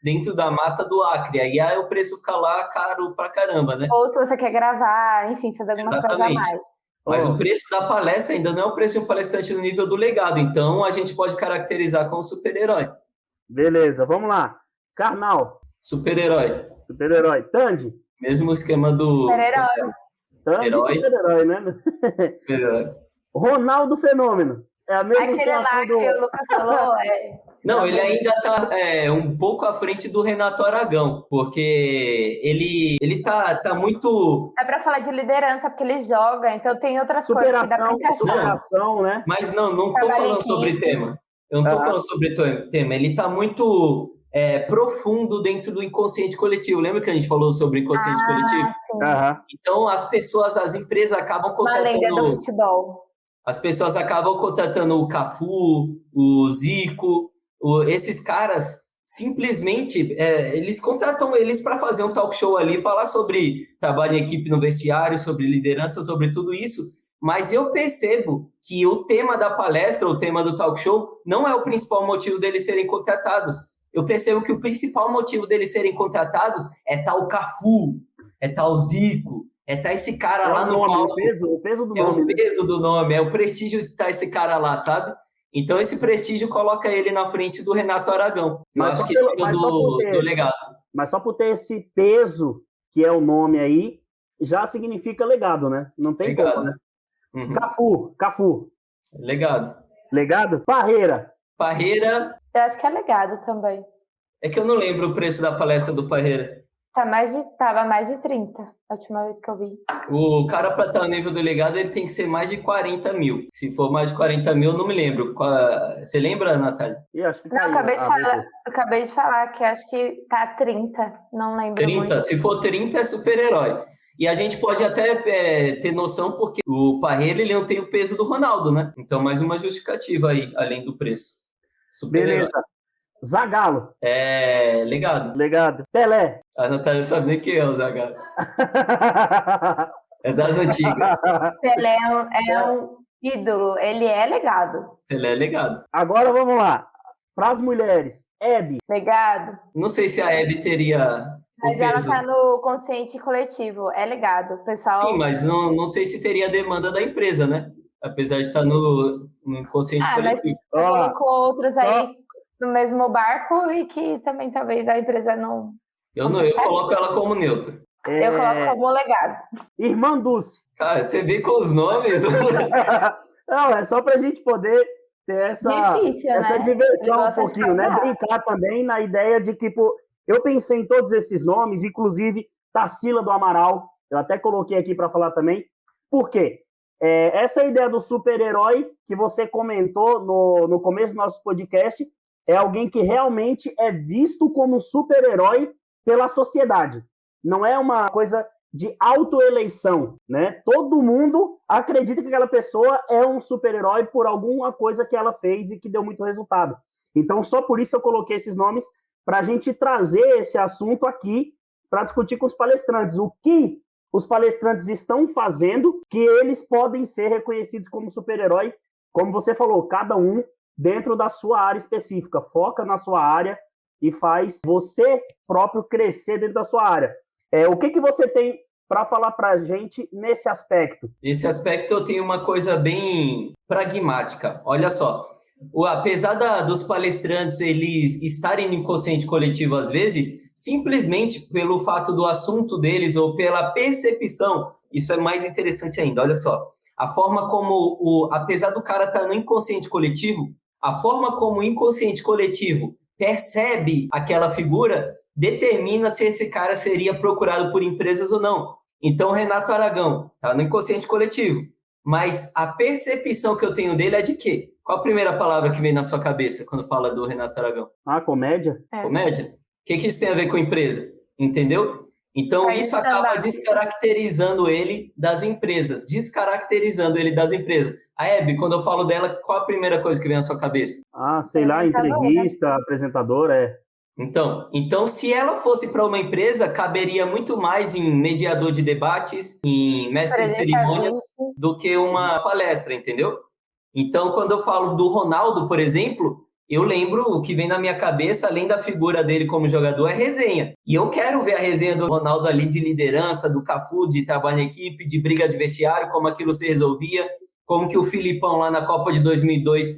[SPEAKER 1] dentro da mata do Acre. Aí o preço fica lá caro pra caramba, né?
[SPEAKER 3] Ou se você quer gravar, enfim, fazer alguma coisa a mais.
[SPEAKER 1] Mas o preço da palestra ainda não é o preço de um palestrante no nível do legado. Então, a gente pode caracterizar como super-herói.
[SPEAKER 2] Beleza, vamos lá. Karnal.
[SPEAKER 1] Super-herói.
[SPEAKER 2] Super-herói. Tandy.
[SPEAKER 1] Mesmo esquema do...
[SPEAKER 3] Super-herói.
[SPEAKER 2] Tandy, super-herói, né?
[SPEAKER 1] Super-herói.
[SPEAKER 2] Ronaldo Fenômeno. É a mesma
[SPEAKER 3] Aquele lá que o Lucas falou,
[SPEAKER 1] Não, ele ainda está um pouco à frente do Renato Aragão, porque ele tá muito...
[SPEAKER 3] É para falar de liderança, porque ele joga, então tem outras coisas que dá para encaixar.
[SPEAKER 2] Superação, né?
[SPEAKER 1] Mas não estou falando sobre tema. Eu não estou falando sobre tema. Ele está muito profundo dentro do inconsciente coletivo. Lembra que a gente falou sobre inconsciente coletivo?
[SPEAKER 3] Sim.
[SPEAKER 1] Então, as empresas acabam contratando...
[SPEAKER 3] Uma lenda do futebol.
[SPEAKER 1] As pessoas acabam contratando o Cafu, o Zico, esses caras simplesmente, eles contratam eles para fazer um talk show ali, falar sobre trabalho em equipe no vestiário, sobre liderança, sobre tudo isso, mas eu percebo que o tema da palestra, o tema do talk show, não é o principal motivo deles serem contratados. Eu percebo que o principal motivo deles serem contratados é tal Cafu, é tal Zico, tá esse cara lá no palco.
[SPEAKER 2] O peso do nome.
[SPEAKER 1] É o peso do nome, é o prestígio de estar esse cara lá, sabe? Então, esse prestígio coloca ele na frente do Renato Aragão.
[SPEAKER 2] Mas
[SPEAKER 1] eu acho que é do legado.
[SPEAKER 2] Mas só por ter esse peso, que é o nome aí, já significa legado, né? Não tem legado. Como, né? Uhum. Cafu.
[SPEAKER 1] Legado.
[SPEAKER 2] Legado? Parreira.
[SPEAKER 3] Eu acho que é legado também.
[SPEAKER 1] É que eu não lembro o preço da palestra do Parreira.
[SPEAKER 3] Tava mais de 30, a última vez que eu vi.
[SPEAKER 1] O cara, para estar no nível do legado, ele tem que ser mais de 40 mil. Se for mais de 40 mil, eu não me lembro. Você lembra, Natália?
[SPEAKER 2] Acho que
[SPEAKER 3] não, acabei de falar que acho que tá 30, não lembro
[SPEAKER 1] 30,
[SPEAKER 3] muito.
[SPEAKER 1] Se for 30, é super-herói. E a gente pode até ter noção, porque o Parreira, ele não tem o peso do Ronaldo, né? Então, mais uma justificativa aí, além do preço.
[SPEAKER 2] Beleza. Zagallo.
[SPEAKER 1] Legado.
[SPEAKER 2] Pelé.
[SPEAKER 1] A Natália sabe nem quem é o Zagallo. É das antigas.
[SPEAKER 3] Pelé é um ídolo, ele é legado.
[SPEAKER 1] Pelé é legado.
[SPEAKER 2] Agora vamos lá. Para as mulheres, Hebe.
[SPEAKER 3] Legado.
[SPEAKER 1] Não sei se a Hebe teria...
[SPEAKER 3] Mas ela tá no consciente coletivo, é legado, pessoal.
[SPEAKER 1] Sim, mas não sei se teria a demanda da empresa, né? Apesar de estar no consciente coletivo.
[SPEAKER 3] Mas colocou outros aí no mesmo barco e que também talvez a empresa não...
[SPEAKER 1] Eu coloco ela como neutro.
[SPEAKER 3] Eu coloco como legado.
[SPEAKER 2] Irmã Dulce.
[SPEAKER 1] Cara, você vê com os nomes...
[SPEAKER 2] Não, é só pra gente poder ter essa diversão um pouquinho, né? Brincar também na ideia de que, eu pensei em todos esses nomes, inclusive Tarsila do Amaral, eu até coloquei aqui para falar também. Por quê? Essa ideia do super-herói que você comentou no começo do nosso podcast é alguém que realmente é visto como super-herói pela sociedade. Não é uma coisa de autoeleição, né? Todo mundo acredita que aquela pessoa é um super-herói por alguma coisa que ela fez e que deu muito resultado. Então, só por isso eu coloquei esses nomes para a gente trazer esse assunto aqui para discutir com os palestrantes. O que os palestrantes estão fazendo que eles podem ser reconhecidos como super-herói, como você falou, cada um dentro da sua área específica, foca na sua área e faz você próprio crescer dentro da sua área. O que você tem para falar para a gente nesse aspecto?
[SPEAKER 1] Nesse aspecto eu tenho uma coisa bem pragmática. Olha só, apesar dos palestrantes eles estarem no inconsciente coletivo às vezes, simplesmente pelo fato do assunto deles ou pela percepção, isso é mais interessante ainda, olha só. A forma como, apesar do cara estar no inconsciente coletivo, a forma como o inconsciente coletivo percebe aquela figura determina se esse cara seria procurado por empresas ou não. Então, Renato Aragão está no inconsciente coletivo, mas a percepção que eu tenho dele é de quê? Qual a primeira palavra que vem na sua cabeça quando fala do Renato Aragão?
[SPEAKER 2] Comédia.
[SPEAKER 1] Comédia? O que isso tem a ver com empresa? Entendeu? Então, isso acaba descaracterizando ele das empresas. A Hebe, quando eu falo dela, qual a primeira coisa que vem na sua cabeça?
[SPEAKER 2] Sei lá, entrevista, apresentadora,
[SPEAKER 1] Então, se ela fosse para uma empresa, caberia muito mais em mediador de debates, em mestre de cerimônias, do que uma palestra, entendeu? Então, quando eu falo do Ronaldo, por exemplo, eu lembro, o que vem na minha cabeça, além da figura dele como jogador, é resenha. E eu quero ver a resenha do Ronaldo ali de liderança, do Cafu, de trabalho em equipe, de briga de vestiário, como aquilo se resolvia, como que o Filipão lá na Copa de 2002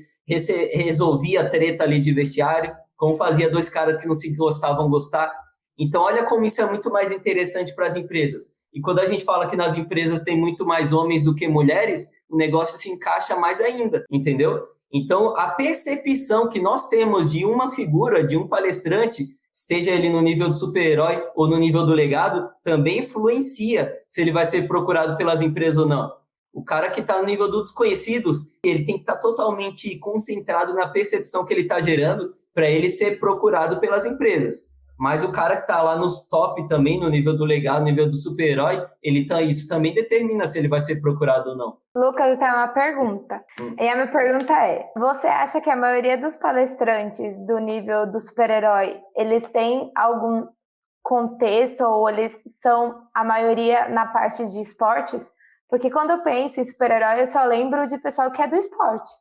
[SPEAKER 1] resolvia a treta ali de vestiário, como fazia dois caras que não se gostavam gostar. Então, olha como isso é muito mais interessante para as empresas. E quando a gente fala que nas empresas tem muito mais homens do que mulheres, o negócio se encaixa mais ainda, entendeu? Então, a percepção que nós temos de uma figura, de um palestrante, esteja ele no nível do super-herói ou no nível do legado, também influencia se ele vai ser procurado pelas empresas ou não. O cara que está no nível dos desconhecidos, ele tem que estar totalmente concentrado na percepção que ele está gerando para ele ser procurado pelas empresas. Mas o cara que está lá nos top também, no nível do legado, no nível do super-herói, isso também determina se ele vai ser procurado ou não.
[SPEAKER 3] Lucas, eu tenho uma pergunta. E a minha pergunta é, você acha que a maioria dos palestrantes do nível do super-herói, eles têm algum contexto ou eles são a maioria na parte de esportes? Porque quando eu penso em super-herói, eu só lembro de pessoal que é do esporte.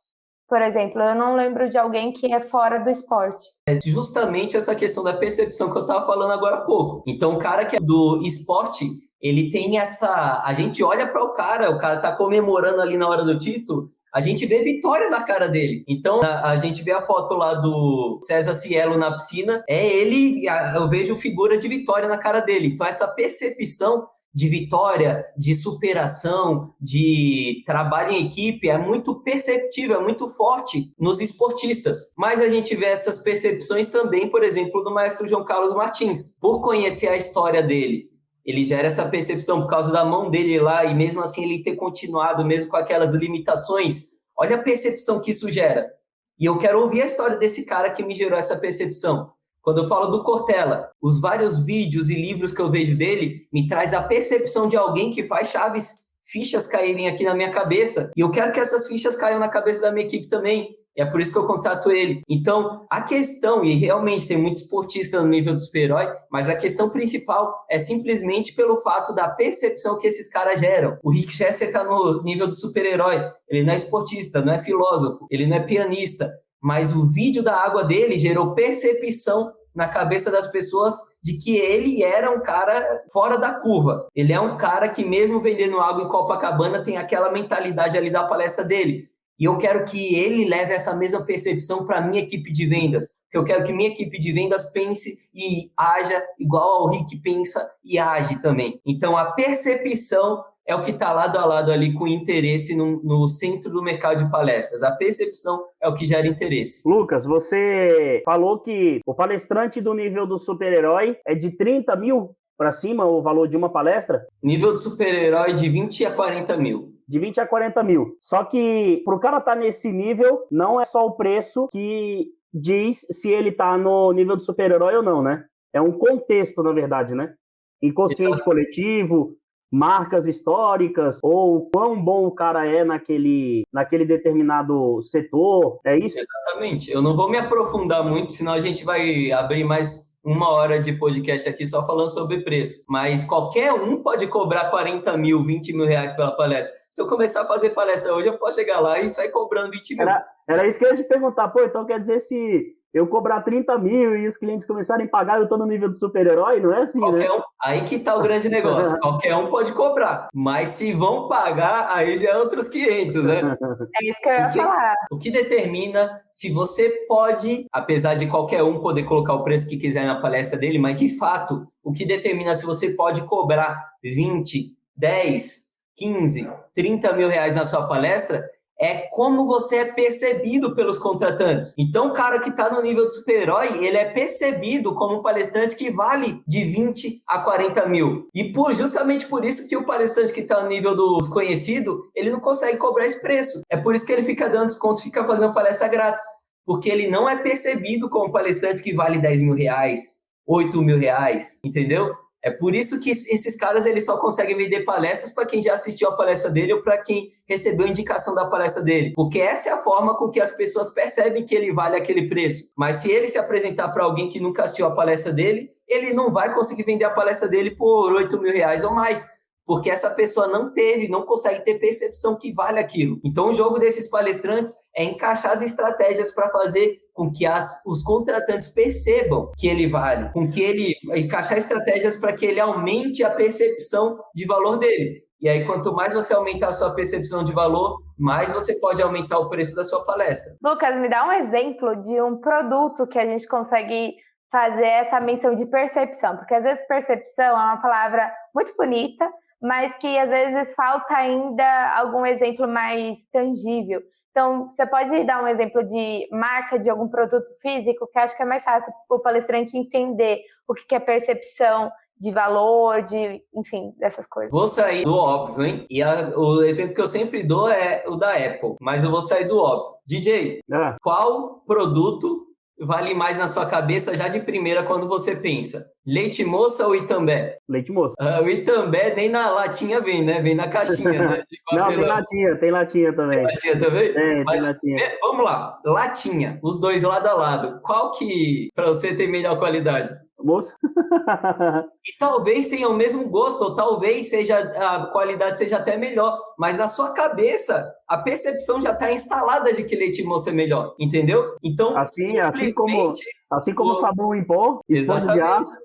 [SPEAKER 3] Por exemplo, eu não lembro de alguém que é fora do esporte.
[SPEAKER 1] É justamente essa questão da percepção que eu estava falando agora há pouco. Então, o cara que é do esporte, ele tem essa... A gente olha para o cara tá comemorando ali na hora do título, a gente vê vitória na cara dele. Então, a gente vê a foto lá do César Cielo na piscina, eu vejo figura de vitória na cara dele. Então, essa percepção de vitória, de superação, de trabalho em equipe, é muito perceptível, é muito forte nos esportistas. Mas a gente vê essas percepções também, por exemplo, do maestro João Carlos Martins. Por conhecer a história dele, ele gera essa percepção por causa da mão dele lá, e mesmo assim ele ter continuado, mesmo com aquelas limitações. Olha a percepção que isso gera. E eu quero ouvir a história desse cara que me gerou essa percepção. Quando eu falo do Cortella, os vários vídeos e livros que eu vejo dele me traz a percepção de alguém que faz fichas caírem aqui na minha cabeça. E eu quero que essas fichas caiam na cabeça da minha equipe também. É por isso que eu contrato ele. Então, a questão, e realmente tem muito esportista no nível do super-herói, mas a questão principal é simplesmente pelo fato da percepção que esses caras geram. O Rick Chester está no nível do super-herói. Ele não é esportista, não é filósofo, ele não é pianista. Mas o vídeo da água dele gerou percepção na cabeça das pessoas de que ele era um cara fora da curva. Ele é um cara que, mesmo vendendo água em Copacabana, tem aquela mentalidade ali da palestra dele. E eu quero que ele leve essa mesma percepção para a minha equipe de vendas. Porque eu quero que minha equipe de vendas pense e haja igual ao Rick pensa e age também. Então, a percepção é o que está lado a lado ali com interesse no centro do mercado de palestras. A percepção é o que gera interesse.
[SPEAKER 2] Lucas, você falou que o palestrante do nível do super-herói é de 30 mil para cima o valor de uma palestra?
[SPEAKER 1] Nível do super-herói de 20 a 40 mil.
[SPEAKER 2] De 20 a 40 mil. Só que para o cara estar nesse nível, não é só o preço que diz se ele está no nível do super-herói ou não, né? É um contexto, na verdade, né? Inconsciente coletivo, marcas históricas, ou quão bom o cara é naquele determinado setor, é isso?
[SPEAKER 1] Exatamente. Eu não vou me aprofundar muito, senão a gente vai abrir mais 1 hora de podcast aqui só falando sobre preço. Mas qualquer um pode cobrar 40 mil, 20 mil reais pela palestra. Se eu começar a fazer palestra hoje, eu posso chegar lá e sair cobrando 20 mil.
[SPEAKER 2] Era isso que eu ia te perguntar. Pô, então quer dizer, se eu cobrar 30 mil e os clientes começarem a pagar, eu tô no nível do super-herói? Não é assim, né?
[SPEAKER 1] Aí que tá o grande negócio. Qualquer um pode cobrar. Mas se vão pagar, aí já é outros 500, né?
[SPEAKER 3] É isso que eu ia falar.
[SPEAKER 1] O que determina se você pode, apesar de qualquer um poder colocar o preço que quiser na palestra dele, mas de fato, o que determina se você pode cobrar 20, 10, 15, 30 mil reais na sua palestra é como você é percebido pelos contratantes. Então, o cara que está no nível de super-herói, ele é percebido como um palestrante que vale de 20 a 40 mil. E justamente por isso que o palestrante que está no nível do desconhecido, ele não consegue cobrar esse preço. É por isso que ele fica dando desconto, fica fazendo palestra grátis. Porque ele não é percebido como um palestrante que vale 10 mil reais, 8 mil reais, entendeu? É por isso que esses caras eles só conseguem vender palestras para quem já assistiu a palestra dele ou para quem recebeu a indicação da palestra dele. Porque essa é a forma com que as pessoas percebem que ele vale aquele preço. Mas se ele se apresentar para alguém que nunca assistiu a palestra dele, ele não vai conseguir vender a palestra dele por R$8.000 ou mais. Porque essa pessoa não consegue ter percepção que vale aquilo. Então, o jogo desses palestrantes é encaixar as estratégias para fazer com que os contratantes percebam que ele vale, com que ele encaixar estratégias para que ele aumente a percepção de valor dele. E aí, quanto mais você aumentar a sua percepção de valor, mais você pode aumentar o preço da sua palestra.
[SPEAKER 3] Lucas, me dá um exemplo de um produto que a gente consegue fazer essa menção de percepção, porque às vezes percepção é uma palavra muito bonita, mas que às vezes falta ainda algum exemplo mais tangível. Então, você pode dar um exemplo de marca de algum produto físico, que acho que é mais fácil o palestrante entender o que é percepção de valor, enfim, dessas coisas.
[SPEAKER 1] Vou sair do óbvio, hein? E o exemplo que eu sempre dou é o da Apple, mas eu vou sair do óbvio. DJ, qual produto vale mais na sua cabeça já de primeira quando você pensa? Leite moça ou Itambé?
[SPEAKER 2] Leite moça.
[SPEAKER 1] O Itambé nem na latinha vem, né? Vem na caixinha, né?
[SPEAKER 2] Não, tem latinha também.
[SPEAKER 1] Tem latinha também?
[SPEAKER 2] Tem latinha.
[SPEAKER 1] Vamos lá, latinha, os dois lado a lado. Qual que, para você, tem melhor qualidade?
[SPEAKER 2] Moça.
[SPEAKER 1] E talvez tenha o mesmo gosto, ou talvez a qualidade seja até melhor, mas na sua cabeça a percepção já está instalada de que leite moça é melhor, entendeu? Então,
[SPEAKER 2] assim como sabão em pó, esponja de aço.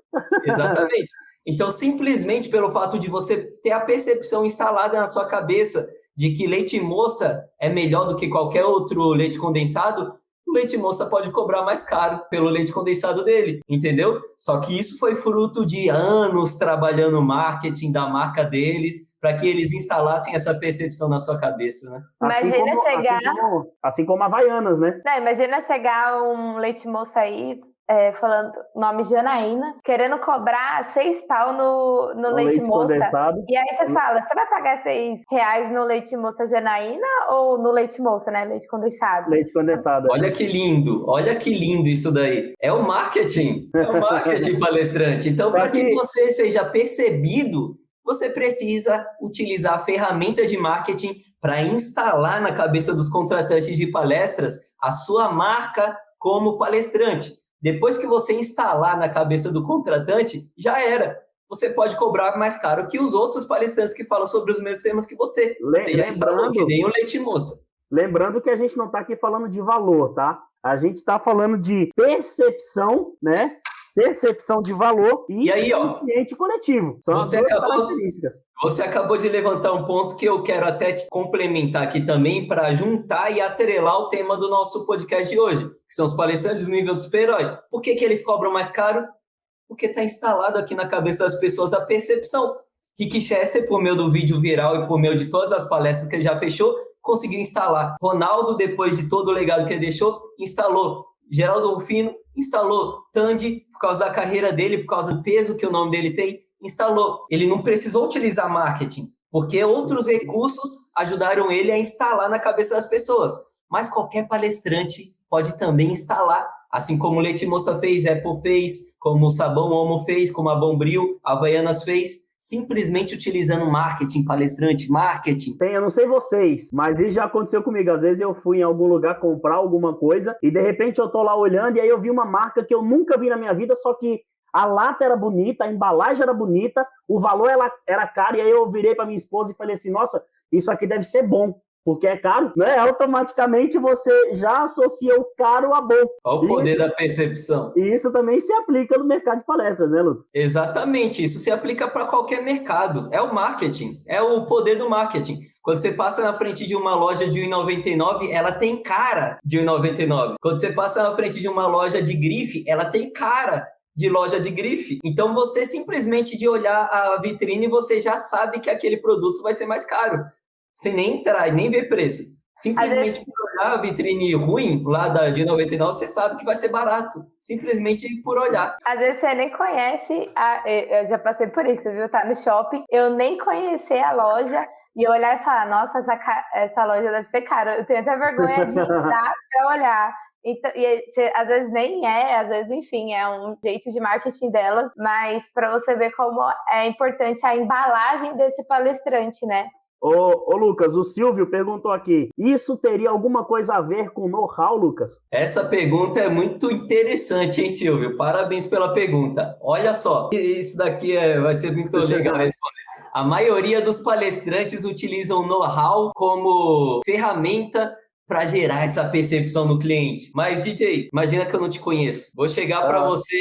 [SPEAKER 1] Exatamente. Então, simplesmente pelo fato de você ter a percepção instalada na sua cabeça de que leite moça é melhor do que qualquer outro leite condensado, o leite moça pode cobrar mais caro pelo leite condensado dele, entendeu? Só que isso foi fruto de anos trabalhando o marketing da marca deles para que eles instalassem essa percepção na sua cabeça, né?
[SPEAKER 3] Imagina chegar...
[SPEAKER 2] Assim como a Havaianas, né?
[SPEAKER 3] Não, imagina chegar um leite moça aí, falando nome Janaína, querendo cobrar 6 pau no leite moça.
[SPEAKER 2] Condensado.
[SPEAKER 3] E aí você fala, você vai pagar R$6 no leite moça Janaína ou no leite moça, né? Leite condensado.
[SPEAKER 2] Leite condensado.
[SPEAKER 1] Olha que lindo isso daí. É o marketing palestrante. Então, para que você seja percebido, você precisa utilizar a ferramenta de marketing para instalar na cabeça dos contratantes de palestras a sua marca como palestrante. Depois que você instalar na cabeça do contratante, já era. Você pode cobrar mais caro que os outros palestrantes que falam sobre os mesmos temas que você. Você já instalou que nem o leite moça.
[SPEAKER 2] Lembrando que a gente não está aqui falando de valor, tá? A gente está falando de percepção, né? Percepção de valor e consciente coletivo. São as duas características.
[SPEAKER 1] Você acabou de levantar um ponto que eu quero até te complementar aqui também para juntar e atrelar o tema do nosso podcast de hoje, que são os palestrantes do nível do super-herói. Por que eles cobram mais caro? Porque está instalado aqui na cabeça das pessoas a percepção. Rick Chester, por meio do vídeo viral e por meio de todas as palestras que ele já fechou, conseguiu instalar. Ronaldo, depois de todo o legado que ele deixou, instalou. Geraldo Rufino instalou. Tandy, por causa da carreira dele, por causa do peso que o nome dele tem, instalou. Ele não precisou utilizar marketing, porque outros recursos ajudaram ele a instalar na cabeça das pessoas. Mas qualquer palestrante pode também instalar, assim como o Leite Moça fez, Apple fez, como o Sabão Omo fez, como a Bombril, a Havaianas fez, simplesmente utilizando marketing, palestrante, marketing.
[SPEAKER 2] Eu não sei vocês, mas isso já aconteceu comigo. Às vezes eu fui em algum lugar comprar alguma coisa e de repente eu tô lá olhando e aí eu vi uma marca que eu nunca vi na minha vida, só que a lata era bonita, a embalagem era bonita, o valor era caro, e aí eu virei para minha esposa e falei assim, nossa, isso aqui deve ser bom, porque é caro, né? Automaticamente você já associa o caro a bom.
[SPEAKER 1] Olha o poder da percepção.
[SPEAKER 2] E isso também se aplica no mercado de palestras, né, Lucas?
[SPEAKER 1] Exatamente, isso se aplica para qualquer mercado. É o marketing, é o poder do marketing. Quando você passa na frente de uma loja de R$1,99, ela tem cara de R$1,99. Quando você passa na frente de uma loja de grife, ela tem cara de loja de grife. Então, você simplesmente de olhar a vitrine, você já sabe que aquele produto vai ser mais caro. Sem nem entrar e nem ver preço. Simplesmente por olhar a vitrine ruim, lá de R$1,99, você sabe que vai ser barato. Simplesmente por olhar.
[SPEAKER 3] Às vezes você nem conhece, eu já passei por isso, viu? Tá no shopping, eu nem conhecer a loja e eu olhar e falar, nossa, essa loja deve ser cara. Eu tenho até vergonha de entrar pra olhar. Então, às vezes nem às vezes, enfim, é um jeito de marketing delas, mas para você ver como é importante a embalagem desse palestrante, né?
[SPEAKER 2] Ô, Lucas, o Silvio perguntou aqui, isso teria alguma coisa a ver com know-how, Lucas?
[SPEAKER 1] Essa pergunta é muito interessante, hein, Silvio? Parabéns pela pergunta. Olha só, isso daqui vai ser muito legal responder. A maioria dos palestrantes utilizam know-how como ferramenta para gerar essa percepção no cliente. Mas, DJ, imagina que eu não te conheço. Vou chegar para você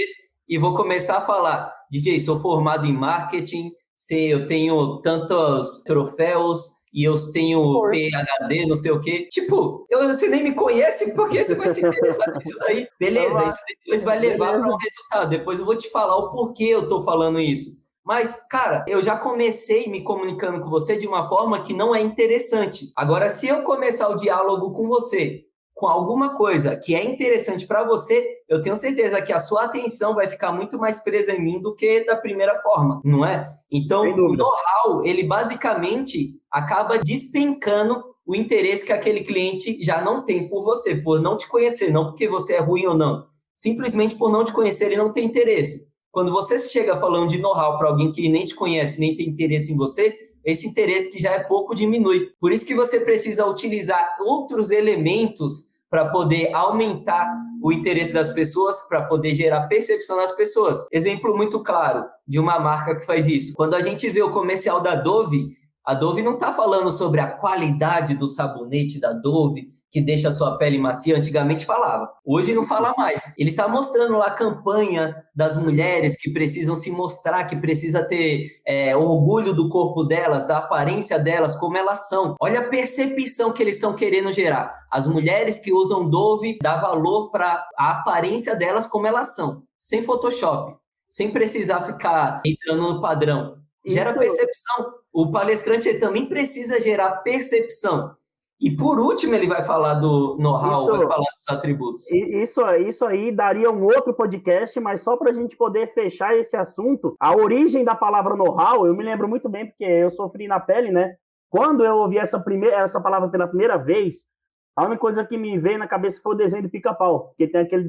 [SPEAKER 1] e vou começar a falar. DJ, sou formado em marketing, eu tenho tantos troféus e eu tenho PhD, não sei o quê. Tipo, você nem me conhece, por que você vai se interessar nisso daí? Beleza, isso depois vai levar para um resultado. Depois eu vou te falar o porquê eu tô falando isso. Mas, cara, eu já comecei me comunicando com você de uma forma que não é interessante. Agora, se eu começar o diálogo com você com alguma coisa que é interessante para você, eu tenho certeza que a sua atenção vai ficar muito mais presa em mim do que da primeira forma, não é? Então, o know-how, ele basicamente acaba despencando o interesse que aquele cliente já não tem por você, por não te conhecer, não porque você é ruim ou não. Simplesmente por não te conhecer, ele não tem interesse. Quando você chega falando de know-how para alguém que nem te conhece, nem tem interesse em você, esse interesse que já é pouco diminui. Por isso que você precisa utilizar outros elementos para poder aumentar o interesse das pessoas, para poder gerar percepção nas pessoas. Exemplo muito claro de uma marca que faz isso. Quando a gente vê o comercial da Dove, a Dove não está falando sobre a qualidade do sabonete da Dove, que deixa a sua pele macia, antigamente falava. Hoje não fala mais. Ele está mostrando lá a campanha das mulheres que precisam se mostrar, que precisa ter orgulho do corpo delas, da aparência delas, como elas são. Olha a percepção que eles estão querendo gerar. As mulheres que usam Dove dá valor para a aparência delas como elas são, sem Photoshop, sem precisar ficar entrando no padrão. Gera percepção. O palestrante ele também precisa gerar percepção. E por último ele vai falar do know-how, vai falar dos atributos.
[SPEAKER 2] Isso aí daria um outro podcast, mas só para a gente poder fechar esse assunto, a origem da palavra know-how, eu me lembro muito bem, porque eu sofri na pele, né? Quando eu ouvi essa palavra pela primeira vez, a única coisa que me veio na cabeça foi o desenho do Pica-Pau, porque tem aquele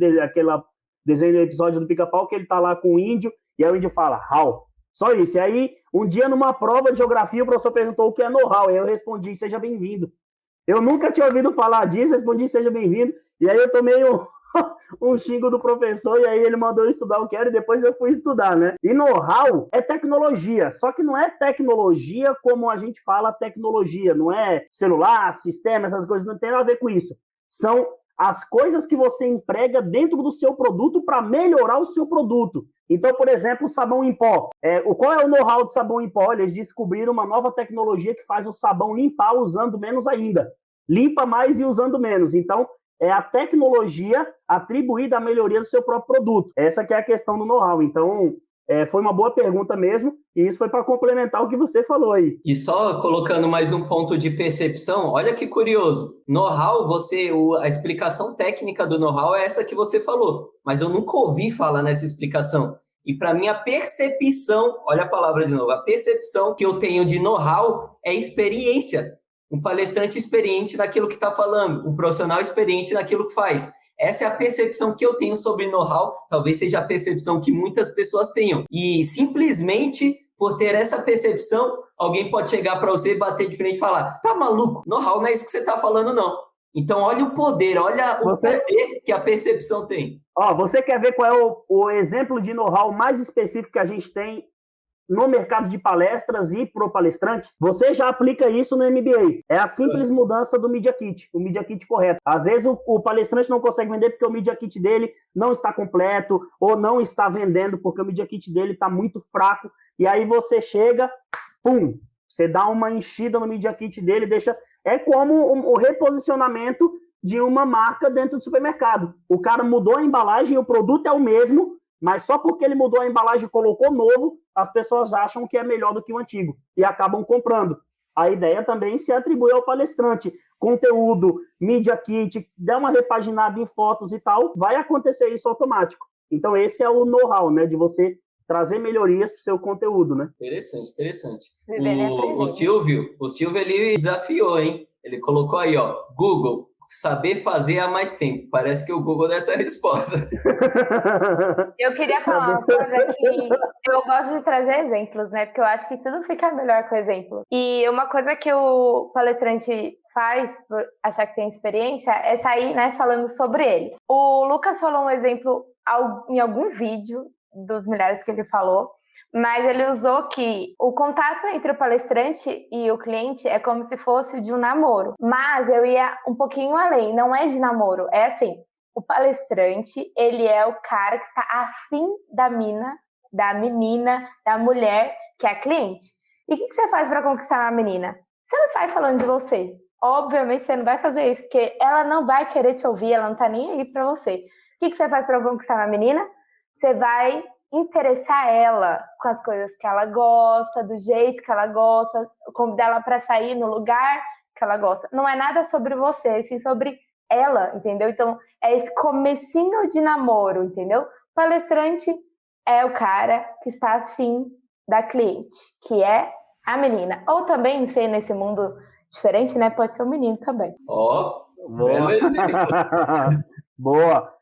[SPEAKER 2] desenho do episódio do Pica-Pau que ele tá lá com o índio, e aí o índio fala, how. Só isso. E aí, um dia numa prova de geografia, o professor perguntou o que é know-how, e eu respondi, seja bem-vindo. Eu nunca tinha ouvido falar disso, respondi, seja bem-vindo. E aí eu tomei um xingo do professor, e aí ele mandou eu estudar o que era, e depois eu fui estudar, né? E know-how é tecnologia, só que não é tecnologia como a gente fala tecnologia, não é celular, sistema, essas coisas, não tem nada a ver com isso. São as coisas que você emprega dentro do seu produto para melhorar o seu produto. Então, por exemplo, o sabão em pó. Qual é o know-how de sabão em pó? Eles descobriram uma nova tecnologia que faz o sabão limpar usando menos ainda. Limpa mais e usando menos. Então, é a tecnologia atribuída à melhoria do seu próprio produto. Essa que é a questão do know-how. Então, foi uma boa pergunta mesmo, e isso foi para complementar o que você falou aí.
[SPEAKER 1] E só colocando mais um ponto de percepção, olha que curioso. Know-how, a explicação técnica do know-how é essa que você falou, mas eu nunca ouvi falar nessa explicação. E para mim, a percepção, olha a palavra de novo, a percepção que eu tenho de know-how é experiência. Um palestrante experiente naquilo que está falando, um profissional experiente naquilo que faz. Essa é a percepção que eu tenho sobre know-how, talvez seja a percepção que muitas pessoas tenham. E simplesmente por ter essa percepção, alguém pode chegar para você, bater de frente e falar, tá maluco, know-how não é isso que você está falando, não. Então, olha o poder, olha o poder que a percepção tem.
[SPEAKER 2] Você quer ver qual é o exemplo de know-how mais específico que a gente tem no mercado de palestras e pro palestrante? Você já aplica isso no MBA. É a simples mudança do Media Kit, o Media Kit correto. Às vezes o palestrante não consegue vender porque o Media Kit dele não está completo ou não está vendendo porque o Media Kit dele está muito fraco. E aí você chega, pum, você dá uma enchida no Media Kit dele, deixa... É como o reposicionamento de uma marca dentro do supermercado. O cara mudou a embalagem, o produto é o mesmo, mas só porque ele mudou a embalagem e colocou novo, as pessoas acham que é melhor do que o antigo e acabam comprando. A ideia também se atribui ao palestrante. Conteúdo, Media Kit, dá uma repaginada em fotos e tal, vai acontecer isso automático. Então esse é o know-how, né, de você trazer melhorias para o seu conteúdo, né?
[SPEAKER 1] Interessante. O Silvio, ele desafiou, hein? Ele colocou aí, ó, Google, saber fazer há mais tempo. Parece que o Google dá essa resposta.
[SPEAKER 3] Eu queria falar uma coisa que eu gosto de trazer exemplos, né? Porque eu acho que tudo fica melhor com exemplos. E uma coisa que o palestrante faz, por achar que tem experiência, é sair, né, falando sobre ele. O Lucas falou um exemplo em algum vídeo dos milhares que ele falou, mas ele usou que o contato entre o palestrante e o cliente é como se fosse de um namoro. Mas eu ia um pouquinho além, não é de namoro, é assim, o palestrante, ele é o cara que está afim da menina, da mulher, que é a cliente. E o que você faz para conquistar uma menina? Você não sai falando de você. Obviamente você não vai fazer isso, porque ela não vai querer te ouvir, ela não tá nem aí para você. O que você faz para conquistar uma menina? Você vai interessar ela com as coisas que ela gosta, do jeito que ela gosta, convidar ela para sair no lugar que ela gosta. Não é nada sobre você, sim sobre ela, entendeu? Então, é esse comecinho de namoro, entendeu? O palestrante é o cara que está afim da cliente, que é a menina. Ou também, sei, nesse mundo diferente, né? Pode ser o menino também.
[SPEAKER 1] Ó,
[SPEAKER 2] Boa. Boa.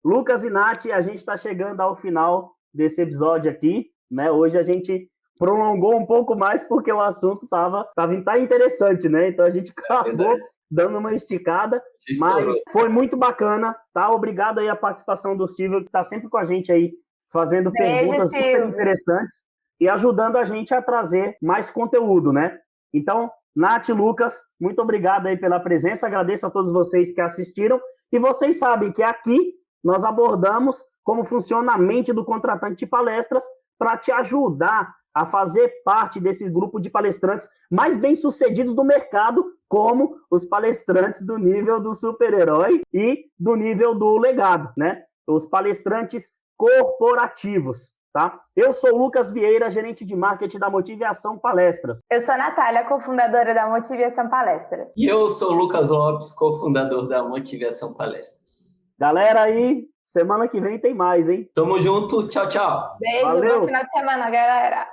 [SPEAKER 2] Lucas e Nath, a gente está chegando ao final desse episódio aqui, né? Hoje a gente prolongou um pouco mais porque o assunto tá interessante, né? Então a gente acabou dando uma esticada, mas foi muito bacana, tá? Obrigado aí a participação do Silvio, que está sempre com a gente aí, fazendo perguntas super interessantes e ajudando a gente a trazer mais conteúdo, né? Então, Nath, Lucas, muito obrigado aí pela presença, agradeço a todos vocês que assistiram, e vocês sabem que aqui nós abordamos como funciona a mente do contratante de palestras para te ajudar a fazer parte desse grupo de palestrantes mais bem-sucedidos do mercado, como os palestrantes do nível do super-herói e do nível do legado, né? Os palestrantes corporativos, tá? Eu sou o Lucas Vieira, gerente de marketing da Motivação Palestras.
[SPEAKER 3] Eu sou a Natália, cofundadora da Motivação Palestras.
[SPEAKER 1] E eu sou o Lucas Lopes, cofundador da Motivação Palestras.
[SPEAKER 2] Galera aí, semana que vem tem mais, hein?
[SPEAKER 1] Tamo junto, tchau, tchau.
[SPEAKER 3] Beijo,
[SPEAKER 2] Valeu.
[SPEAKER 3] bom final de semana, galera.